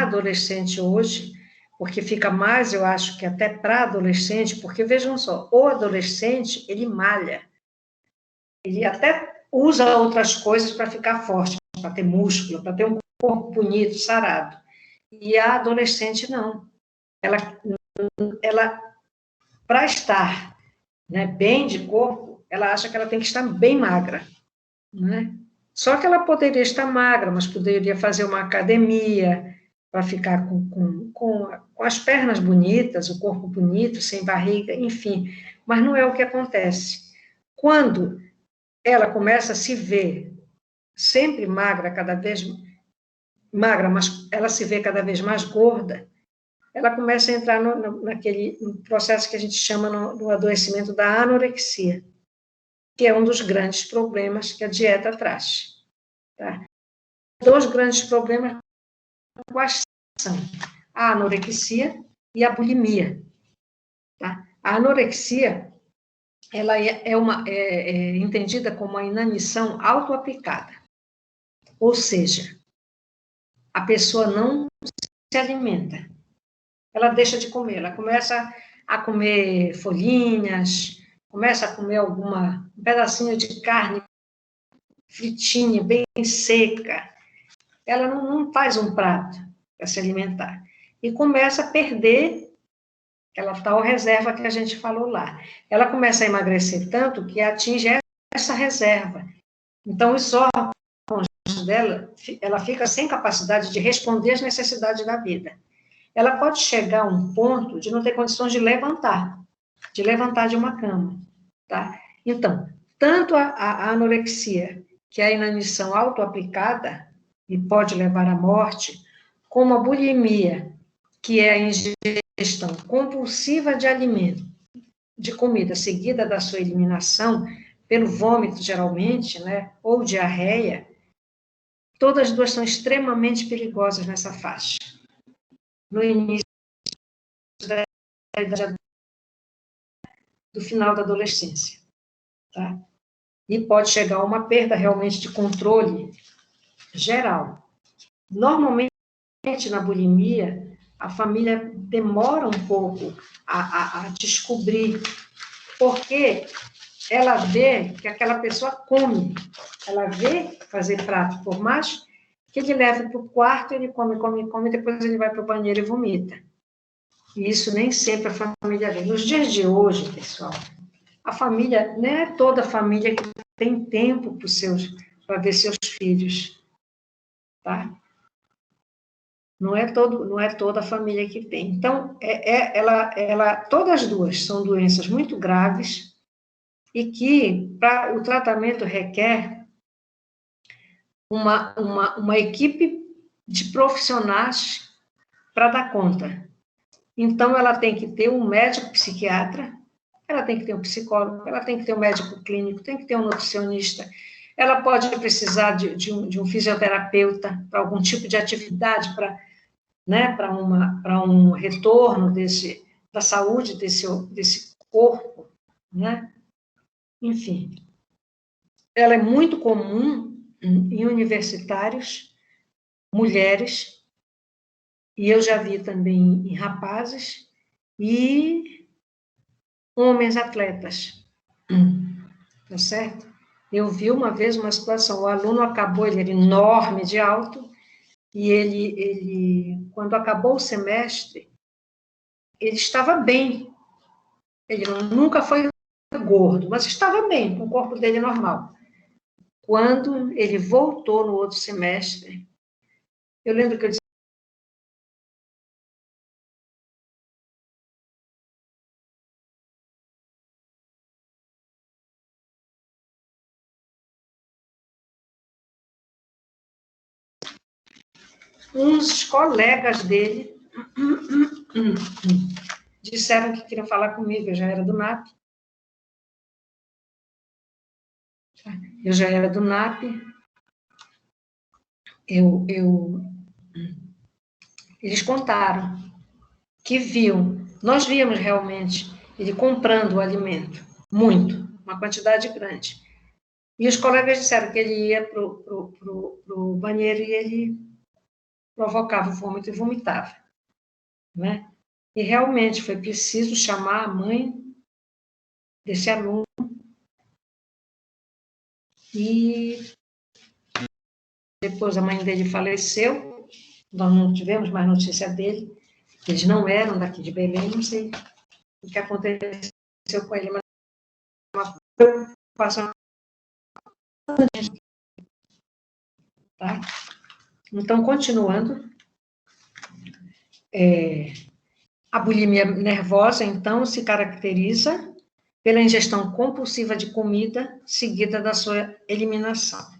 adolescente hoje, porque fica mais, eu acho que até para adolescente, porque vejam só, o adolescente, ele malha, ele até usa outras coisas para ficar forte, para ter músculo, para ter um corpo bonito, sarado. E a adolescente não. Ela para estar, né, bem de corpo, ela acha que ela tem que estar bem magra, né? Só que ela poderia estar magra, mas poderia fazer uma academia para ficar com as pernas bonitas, o corpo bonito, sem barriga, enfim. Mas não é o que acontece. Quando ela começa a se ver sempre magra, cada vez magra, mas ela se vê cada vez mais gorda, ela começa a entrar naquele processo que a gente chama no adoecimento da anorexia, que é um dos grandes problemas que a dieta traz. Tá? Dois grandes problemas quais são? A anorexia e a bulimia. Tá? A anorexia ela é entendida como a inanição autoaplicada, ou seja, a pessoa não se alimenta, ela deixa de comer, ela começa a comer folhinhas, começa a comer um pedacinho de carne fritinha, bem seca, ela não faz um prato para se alimentar, e começa a perder aquela tal reserva que a gente falou lá. Ela começa a emagrecer tanto que atinge essa reserva. Então, os órgãos dela, ela fica sem capacidade de responder às necessidades da vida. Ela pode chegar a um ponto de não ter condições de levantar de uma cama, tá? Então, tanto a anorexia, que é a inanição autoaplicada, e pode levar à morte, como a bulimia, que é a ingestão compulsiva de alimento, de comida, seguida da sua eliminação, pelo vômito, geralmente, né, ou diarreia, todas duas são extremamente perigosas nessa faixa. No início da idade do final da adolescência, tá? E pode chegar a uma perda realmente de controle geral. Normalmente, na bulimia, a família demora um pouco a descobrir, porque ela vê que aquela pessoa come, ela vê fazer prato, por mais que ele leve para o quarto, ele come, depois ele vai para o banheiro e vomita. E isso nem sempre a família vê. Nos dias de hoje, pessoal, a família, não é toda a família que tem tempo para ver seus filhos, tá? Não é toda a família que tem. Então, todas as duas são doenças muito graves e que o tratamento requer uma equipe de profissionais para dar conta. Então, ela tem que ter um médico psiquiatra, ela tem que ter um psicólogo, ela tem que ter um médico clínico, tem que ter um nutricionista, ela pode precisar de um fisioterapeuta para algum tipo de atividade, né, para um retorno da saúde desse corpo, né? Enfim, ela é muito comum em universitários, mulheres, e eu já vi também em rapazes e homens atletas, tá certo? Eu vi uma vez uma situação, o aluno acabou, ele era enorme de alto, e quando acabou o semestre, ele estava bem, ele nunca foi gordo, mas estava bem, com o corpo dele normal. Quando ele voltou no outro semestre, eu lembro que eu disse, uns colegas dele disseram que queriam falar comigo, eu já era do NAP. Eles contaram que nós víamos realmente ele comprando o alimento, muito, uma quantidade grande. E os colegas disseram que ele ia para o banheiro e ele provocava vômito e vomitava, né? E realmente foi preciso chamar a mãe desse aluno e depois a mãe dele faleceu, nós não tivemos mais notícia dele, eles não eram daqui de Belém, não sei o que aconteceu com ele, mas uma preocupação. Tá? Então, continuando, a bulimia nervosa, então, se caracteriza pela ingestão compulsiva de comida, seguida da sua eliminação.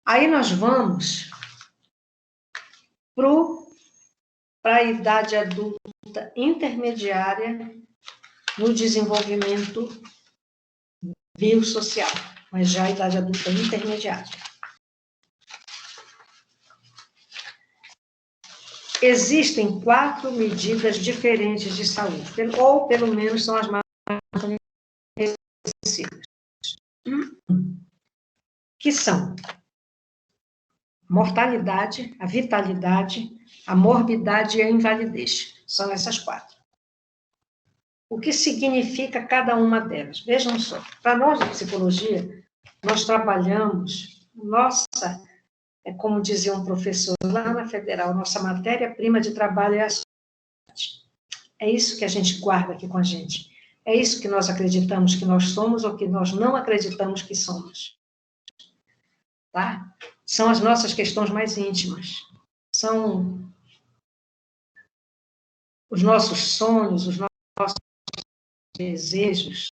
Aí nós vamos para a idade adulta intermediária no desenvolvimento biosocial, mas já a idade adulta intermediária. Existem 4 medidas diferentes de saúde, ou pelo menos são as mais conhecidas, que são a mortalidade, a vitalidade, a morbidade e a invalidez. São essas 4. O que significa cada uma delas? Vejam só, para nós de psicologia, nós trabalhamos, como dizia um professor lá na Federal, nossa matéria-prima de trabalho é a saúde. É isso que a gente guarda aqui com a gente. É isso que nós acreditamos que nós somos ou que nós não acreditamos que somos. Tá? São as nossas questões mais íntimas. São os nossos sonhos, os nossos desejos.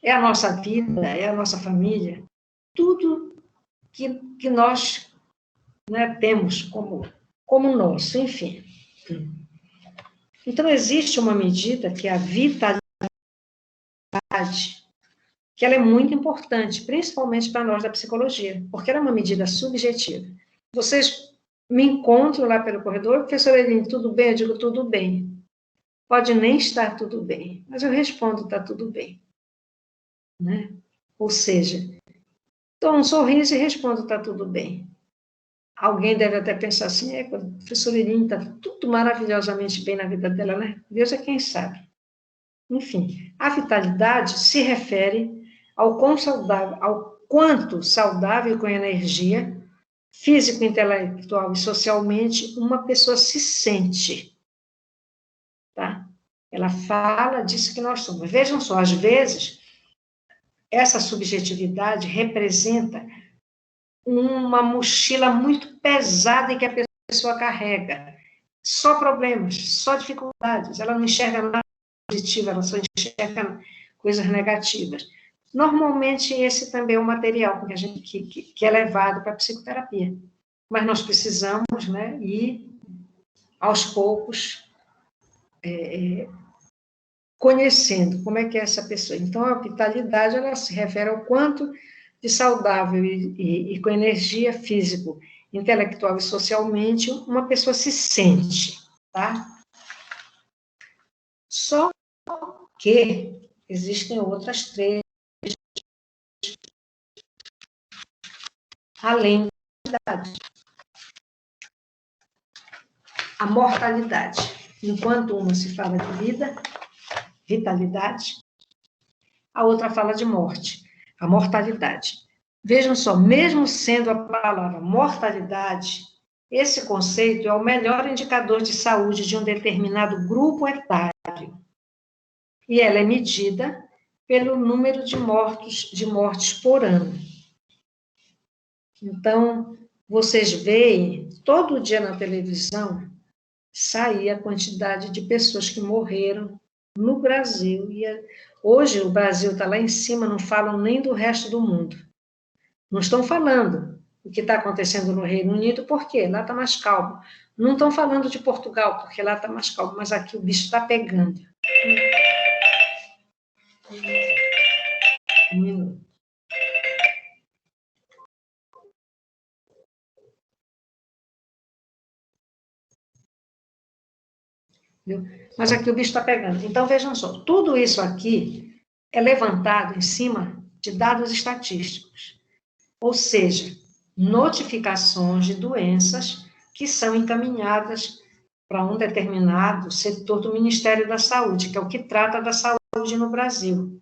É a nossa vida, é a nossa família. Tudo que nós, né, temos como nosso, enfim. Então, existe uma medida que é a vitalidade, que ela é muito importante, principalmente para nós da psicologia, porque ela é uma medida subjetiva. Vocês me encontram lá pelo corredor, professora Eline, tudo bem? Eu digo, tudo bem. Pode nem estar tudo bem, mas eu respondo, está tudo bem. Né? Ou seja, dou um sorriso e respondo, está tudo bem. Alguém deve até pensar assim, a professora Eline está tudo maravilhosamente bem na vida dela, né? Deus é quem sabe. Enfim, a vitalidade se refere ao quanto saudável e com energia, físico, intelectual e socialmente, uma pessoa se sente. Tá? Ela fala disso que nós somos. Vejam só, às vezes, essa subjetividade representa uma mochila muito pesada e que a pessoa carrega. Só problemas, só dificuldades. Ela não enxerga nada positivo, ela só enxerga coisas negativas. Normalmente, esse também é o material que é levado para a psicoterapia. Mas nós precisamos, né, ir, aos poucos, conhecendo como é que é essa pessoa. Então, a vitalidade, ela se refere ao quanto de saudável e com energia físico, intelectual e socialmente uma pessoa se sente, tá? Só que existem outras 3, além da idade. A mortalidade. Enquanto uma se fala de vida, vitalidade, a outra fala de morte, a mortalidade. Vejam só, mesmo sendo a palavra mortalidade, esse conceito é o melhor indicador de saúde de um determinado grupo etário. E ela é medida pelo número de mortes por ano. Então, vocês veem, todo dia na televisão, sair a quantidade de pessoas que morreram no Brasil. E hoje o Brasil está lá em cima, não falam nem do resto do mundo. Não estão falando o que está acontecendo no Reino Unido, por quê? Lá está mais calmo. Não estão falando de Portugal, porque lá está mais calmo, mas aqui o bicho está pegando. Um minuto. Viu? Mas aqui o bicho está pegando. Então, vejam só, tudo isso aqui é levantado em cima de dados estatísticos, ou seja, notificações de doenças que são encaminhadas para um determinado setor do Ministério da Saúde, que é o que trata da saúde no Brasil.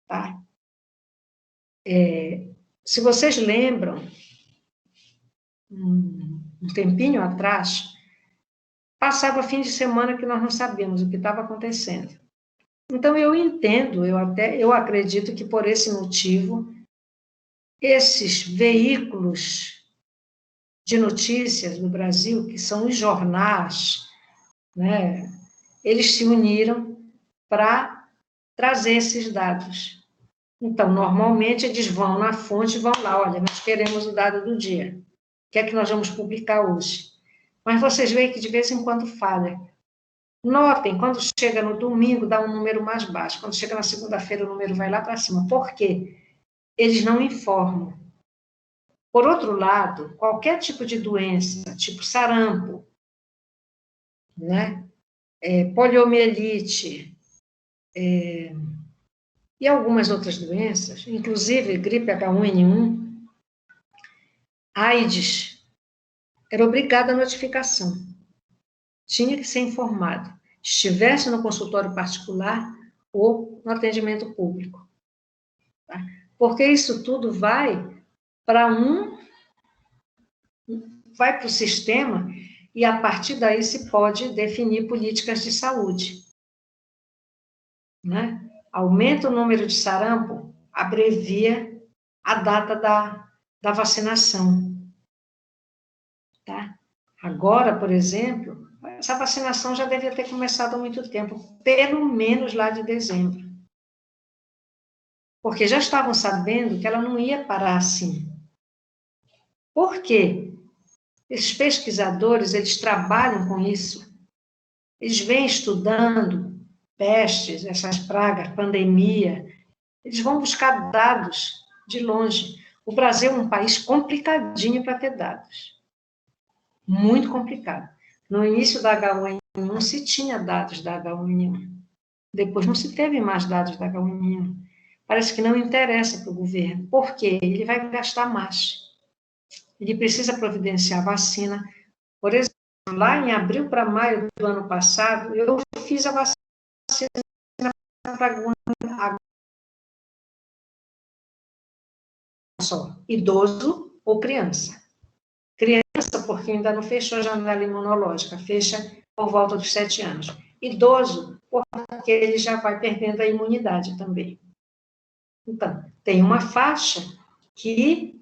Tá? Se vocês lembram, um tempinho atrás, passava fim de semana que nós não sabíamos o que estava acontecendo. Então, eu entendo, eu acredito que por esse motivo, esses veículos de notícias no Brasil, que são os jornais, né, eles se uniram para trazer esses dados. Então, normalmente, eles vão na fonte e vão lá, olha, nós queremos o dado do dia. O que é que nós vamos publicar hoje? Mas vocês veem que de vez em quando falha. Notem, quando chega no domingo, dá um número mais baixo. Quando chega na segunda-feira, o número vai lá para cima. Por quê? Eles não informam. Por outro lado, qualquer tipo de doença, tipo sarampo, né? Poliomielite, e algumas outras doenças, inclusive gripe H1N1, AIDS, era obrigada a notificação. Tinha que ser informado, estivesse no consultório particular ou no atendimento público. Tá? Porque isso tudo vai para o sistema, e a partir daí se pode definir políticas de saúde. Né? Aumenta o número de sarampo, abrevia a data da vacinação. Tá? Agora, por exemplo, essa vacinação já devia ter começado há muito tempo, pelo menos lá de dezembro. Porque já estavam sabendo que ela não ia parar assim. Por quê? Esses pesquisadores, eles trabalham com isso. Eles vêm estudando pestes, essas pragas, pandemia. Eles vão buscar dados de longe. O Brasil é um país complicadinho para ter dados. Muito complicado. No início da H1N1 se tinha dados da H1N1. Depois não se teve mais dados da H1N1. Parece que não interessa para o governo. Por quê? Ele vai gastar mais. Ele precisa providenciar vacina. Por exemplo, lá em abril para maio do ano passado, eu fiz a vacina para só, idoso ou criança. Criança, porque ainda não fechou a janela imunológica, fecha por volta dos 7 anos. Idoso, porque ele já vai perdendo a imunidade também. Então, tem uma faixa que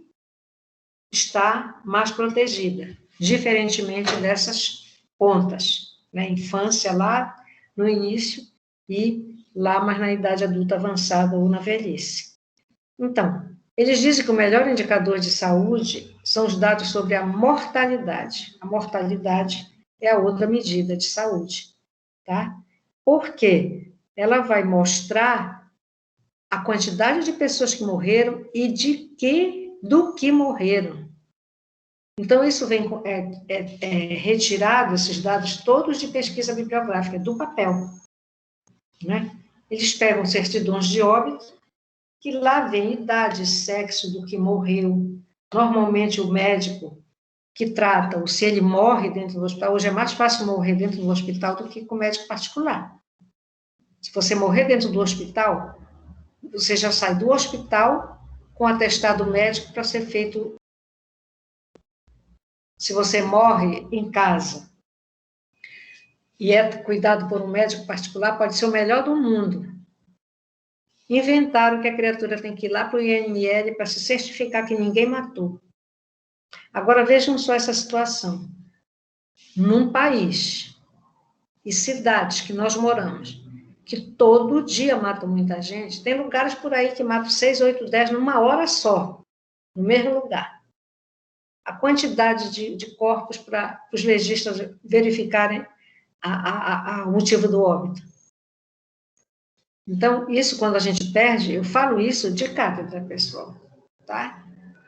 está mais protegida, diferentemente dessas pontas, né? Infância lá no início e lá mais na idade adulta avançada ou na velhice. Então, eles dizem que o melhor indicador de saúde são os dados sobre a mortalidade. A mortalidade é a outra medida de saúde, tá? Por quê? Ela vai mostrar a quantidade de pessoas que morreram e do que morreram. Então, isso vem retirado, esses dados todos de pesquisa bibliográfica, do papel. Né? Eles pegam certidões de óbito, que lá vem idade, sexo do que morreu. Normalmente, o médico que trata, ou se ele morre dentro do hospital, hoje é mais fácil morrer dentro do hospital do que com médico particular. Se você morrer dentro do hospital, você já sai do hospital com atestado médico para ser feito. Se você morre em casa e é cuidado por um médico particular, pode ser o melhor do mundo. Inventaram que a criatura tem que ir lá para o IML para se certificar que ninguém matou. Agora, vejam só essa situação. Num país e cidades que nós moramos, que todo dia matam muita gente, tem lugares por aí que matam 6, 8, 10 numa hora só, no mesmo lugar. a quantidade de corpos para os legistas verificarem o motivo do óbito. Então, isso, quando a gente perde, eu falo isso de cátedra, pessoal, tá?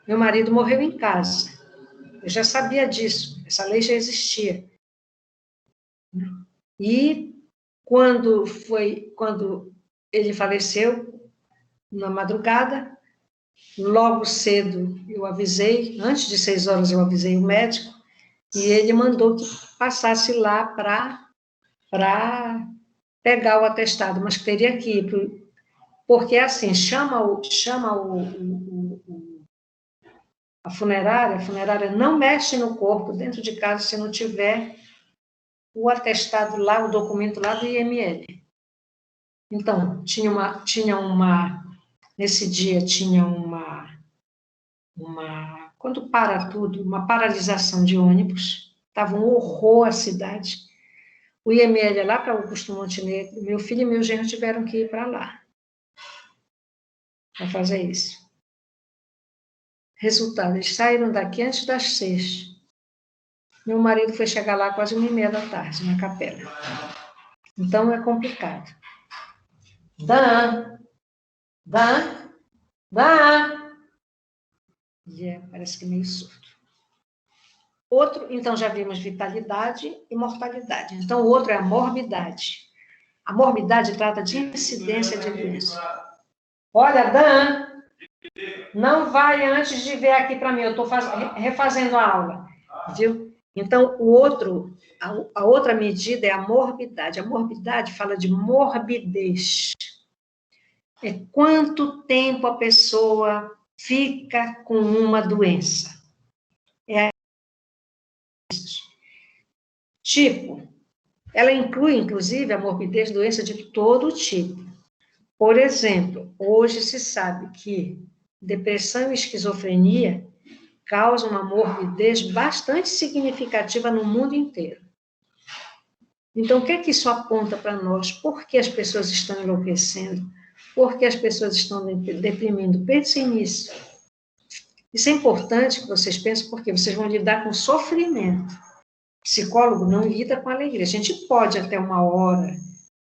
Meu marido morreu em casa. Eu já sabia disso, essa lei já existia. E quando ele faleceu, na madrugada, logo cedo eu avisei, antes de 6 horas eu avisei o médico, e ele mandou que passasse lá para pegar o atestado, mas teria que ir, porque assim, a funerária não mexe no corpo dentro de casa se não tiver o atestado lá, o documento lá do IML. Então, nesse dia tinha quando para tudo, uma paralisação de ônibus, estava um horror a cidade. O IML é lá para Augusto Montenegro, meu filho e meu genro tiveram que ir para lá, para fazer isso. Resultado, eles saíram daqui antes das 6. Meu marido foi chegar lá quase 1h30 da tarde, na capela. Então, é complicado. Dan! Parece que meio surdo. Outro, então, já vimos vitalidade e mortalidade. Então, o outro é a morbidade. A morbidade trata de incidência de doença. Olha, Dan, não vai antes de ver aqui para mim, eu estou refazendo a aula, viu? Então, a outra medida é a morbidade. A morbidade fala de morbidez. É quanto tempo a pessoa fica com uma doença. Tipo, ela inclui, inclusive, a morbidez, doença de todo tipo. Por exemplo, hoje se sabe que depressão e esquizofrenia causam uma morbidez bastante significativa no mundo inteiro. Então, o que é que isso aponta para nós? Por que as pessoas estão enlouquecendo? Por que as pessoas estão deprimindo? Pensem nisso. Isso é importante que vocês pensem, porque vocês vão lidar com sofrimento. O psicólogo não lida com alegria. A gente pode até 1 hora,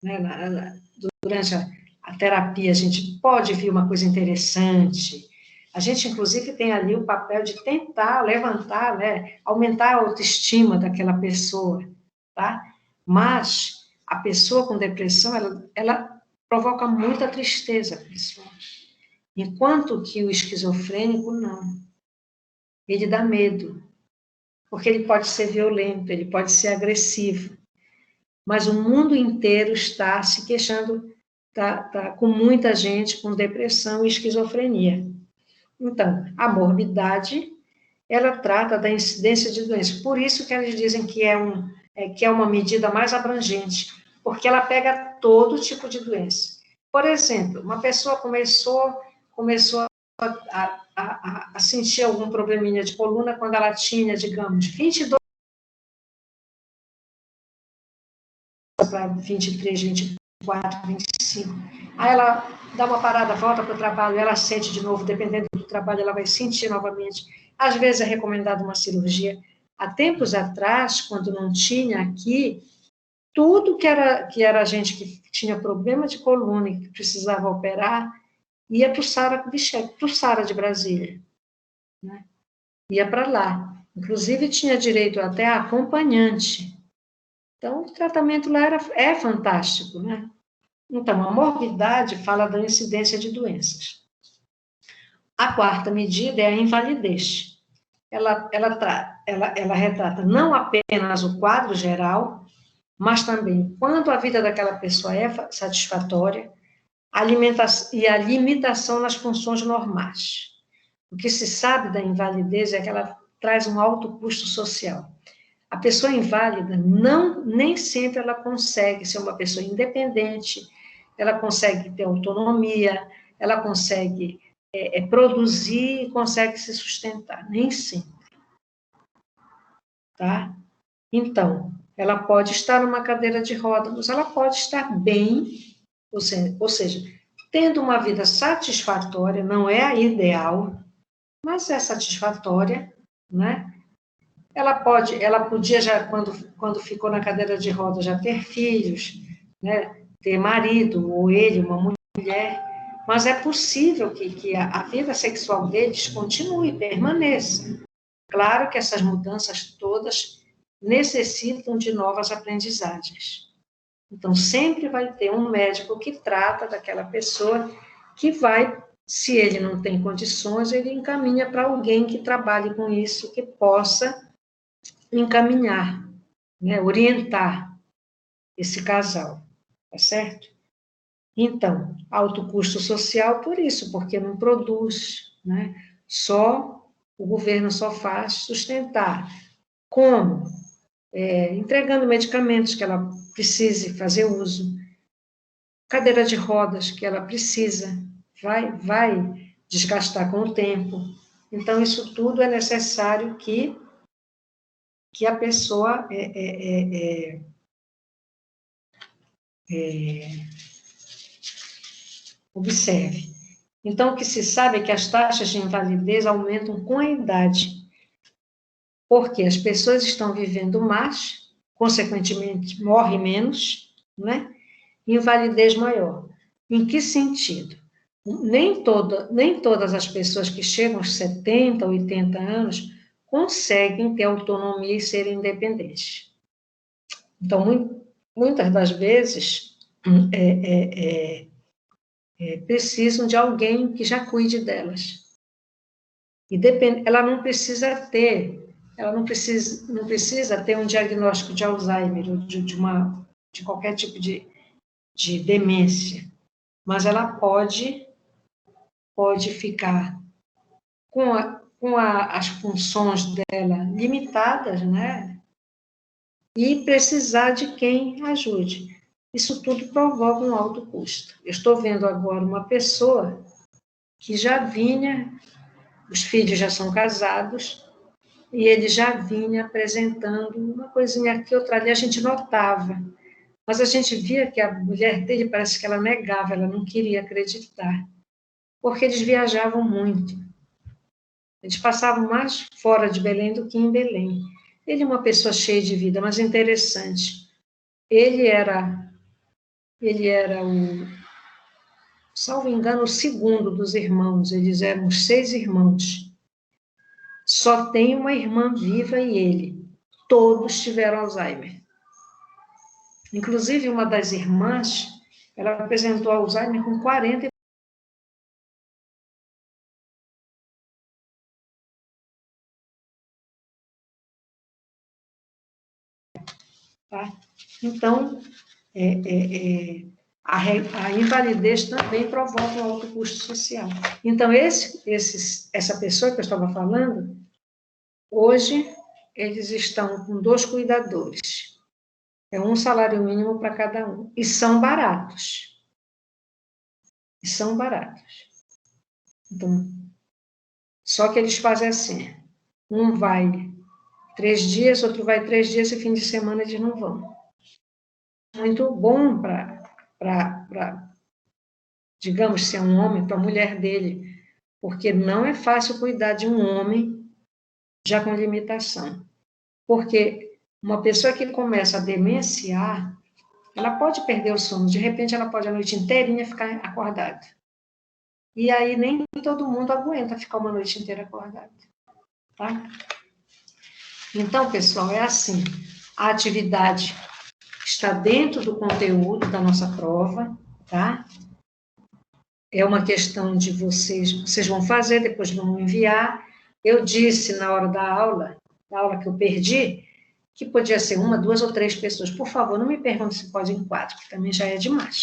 né, durante a terapia, a gente pode ver uma coisa interessante. A gente, inclusive, tem ali o papel de tentar levantar, né, aumentar a autoestima daquela pessoa, tá? Mas a pessoa com depressão, ela provoca muita tristeza, pessoal. Enquanto que o esquizofrênico, não. Ele dá medo, porque ele pode ser violento, ele pode ser agressivo. Mas o mundo inteiro está se queixando, tá com muita gente com depressão e esquizofrenia. Então, a morbidade, ela trata da incidência de doenças. Por isso que eles dizem que é uma medida mais abrangente, porque ela pega todo tipo de doença. Por exemplo, uma pessoa começou a sentir algum probleminha de coluna quando ela tinha, digamos, 22 para 23, 24, 25. Aí ela dá uma parada, volta para o trabalho, ela sente de novo, dependendo do trabalho, ela vai sentir novamente. Às vezes é recomendada uma cirurgia. Há tempos atrás, quando não tinha aqui, tudo que era gente que tinha problema de coluna e que precisava operar, ia para o Sara Kubitschek, para o Sara de Brasília. Né? Ia para lá. Inclusive, tinha direito até a acompanhante. Então, o tratamento lá é fantástico, né? Então, a morbidade fala da incidência de doenças. A quarta medida é a invalidez. Ela retrata não apenas o quadro geral, mas também quando a vida daquela pessoa é satisfatória, a limitação nas funções normais. O que se sabe da invalidez é que ela traz um alto custo social. A pessoa inválida, nem sempre ela consegue ser uma pessoa independente, ela consegue ter autonomia, ela consegue produzir e consegue se sustentar, nem sempre. Tá? Então, ela pode estar numa cadeira de rodas, mas ela pode estar bem, ou seja, tendo uma vida satisfatória, não é a ideal, mas é satisfatória, né? Ela podia já, quando ficou na cadeira de rodas, já ter filhos, né? Ter marido, ou ele, uma mulher, mas é possível que a vida sexual deles continue, permaneça. Claro que essas mudanças todas necessitam de novas aprendizagens. Então, sempre vai ter um médico que trata daquela pessoa, que vai, se ele não tem condições, ele encaminha para alguém que trabalhe com isso, que possa encaminhar, né, orientar esse casal, tá certo? Então, alto custo social por isso, porque não produz, né? Só o governo só faz sustentar. Como? Entregando medicamentos que ela precise fazer uso, cadeira de rodas que ela precisa, vai desgastar com o tempo. Então, isso tudo é necessário que a pessoa observe. Então, o que se sabe é que as taxas de invalidez aumentam com a idade, porque as pessoas estão vivendo mais, consequentemente, morrem menos, né? Invalidez maior. Em que sentido? Nem todas as pessoas que chegam aos 70, 80 anos conseguem ter autonomia e serem independentes. Então, muitas das vezes, precisam de alguém que já cuide delas. E ela não precisa ter um diagnóstico de Alzheimer ou de qualquer tipo de demência, mas ela pode ficar com as funções dela limitadas, né? E precisar de quem ajude. Isso tudo provoca um alto custo. Eu estou vendo agora uma pessoa que já vinha, os filhos já são casados, e ele já vinha apresentando uma coisinha aqui, outra ali, a gente notava. Mas a gente via que a mulher dele parece que ela negava, ela não queria acreditar, porque eles viajavam muito. Eles passavam mais fora de Belém do que em Belém. Ele é uma pessoa cheia de vida, mas interessante. Ele era salvo engano, o segundo dos irmãos. Eles eram 6 irmãos. Só tem uma irmã viva e ele. Todos tiveram Alzheimer. Inclusive, uma das irmãs, ela apresentou Alzheimer com 40. Tá? Então, a invalidez também provoca um alto custo social. Então, essa pessoa que eu estava falando, hoje, eles estão com 2 cuidadores. É um salário mínimo para cada um. E são baratos. Então, só que eles fazem assim, um vai 3 dias, outro vai 3 dias, e fim de semana eles não vão. Muito bom para, digamos, ser um homem, para a mulher dele, porque não é fácil cuidar de um homem já com limitação. Porque uma pessoa que começa a demenciar, ela pode perder o sono, de repente ela pode a noite inteirinha ficar acordada. E aí nem todo mundo aguenta ficar uma noite inteira acordado, tá? Então, pessoal, é assim, a atividade está dentro do conteúdo da nossa prova, tá? É uma questão de vocês vão fazer, depois vão enviar. Eu disse na hora da aula que eu perdi, que podia ser 1, 2 ou 3 pessoas. Por favor, não me pergunte se pode em 4, que também já é demais,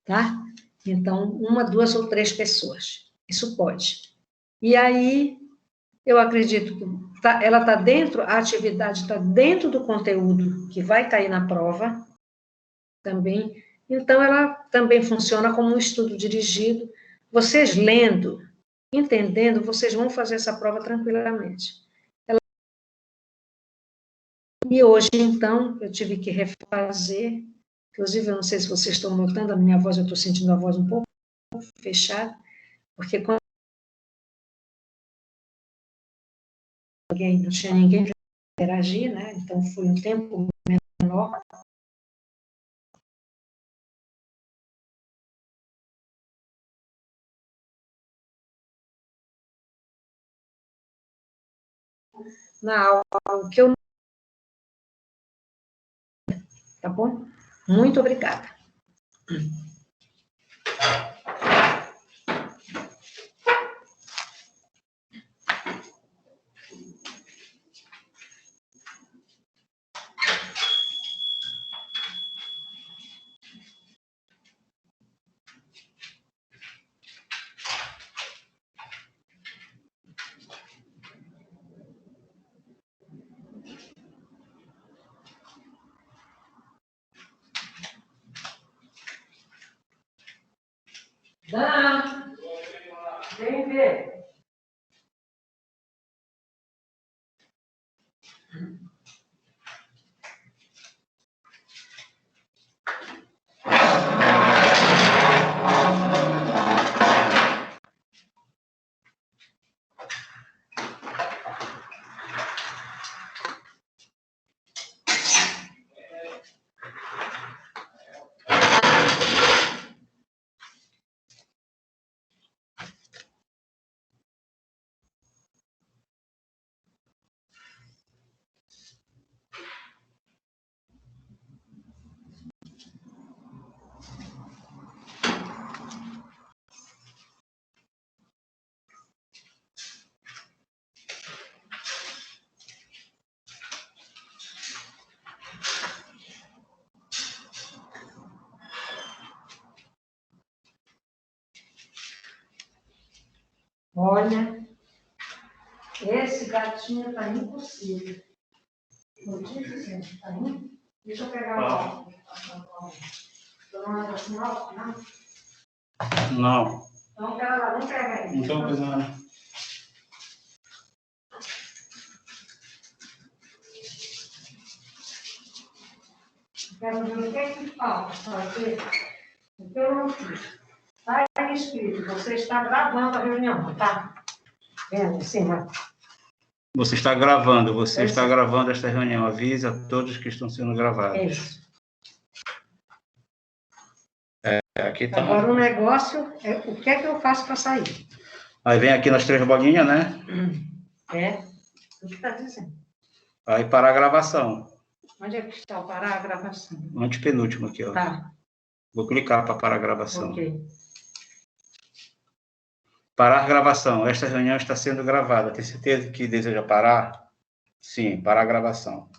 tá? Então, 1, 2 ou 3 pessoas. Isso pode. E aí, eu acredito que ela está dentro, a atividade está dentro do conteúdo que vai cair na prova também. Então, ela também funciona como um estudo dirigido. Vocês lendo, entendendo, vocês vão fazer essa prova tranquilamente. E hoje, então, eu tive que refazer, inclusive, eu não sei se vocês estão notando, a minha voz, eu estou sentindo a voz um pouco fechada, porque quando ninguém, não tinha ninguém para interagir, né? Então foi um tempo menor. Na aula, o que eu... Tá bom? Muito obrigada. Dan, vem ver. Olha, esse gatinho tá impossível. Não tinha que tá indo? Deixa eu pegar o álcool. Não. Então, pera lá, vamos pegar aí. Não estou precisando. Quero ver o que é que falta fazer. O que eu não fiz. Está aí escrito, você está gravando a reunião, tá? Vendo em cima. Você está gravando esta reunião. Avise a todos que estão sendo gravados. Isso. Aqui tá. Agora o negócio é o que é que eu faço para sair. Aí vem aqui nas 3 bolinhas, né? É, o que está dizendo. Aí parar a gravação. Onde é que está o parar a gravação? Antepenúltimo aqui, ó. Tá. Vou clicar para parar a gravação. Ok. Parar a gravação. Esta reunião está sendo gravada. Tem certeza que deseja parar? Sim, parar a gravação.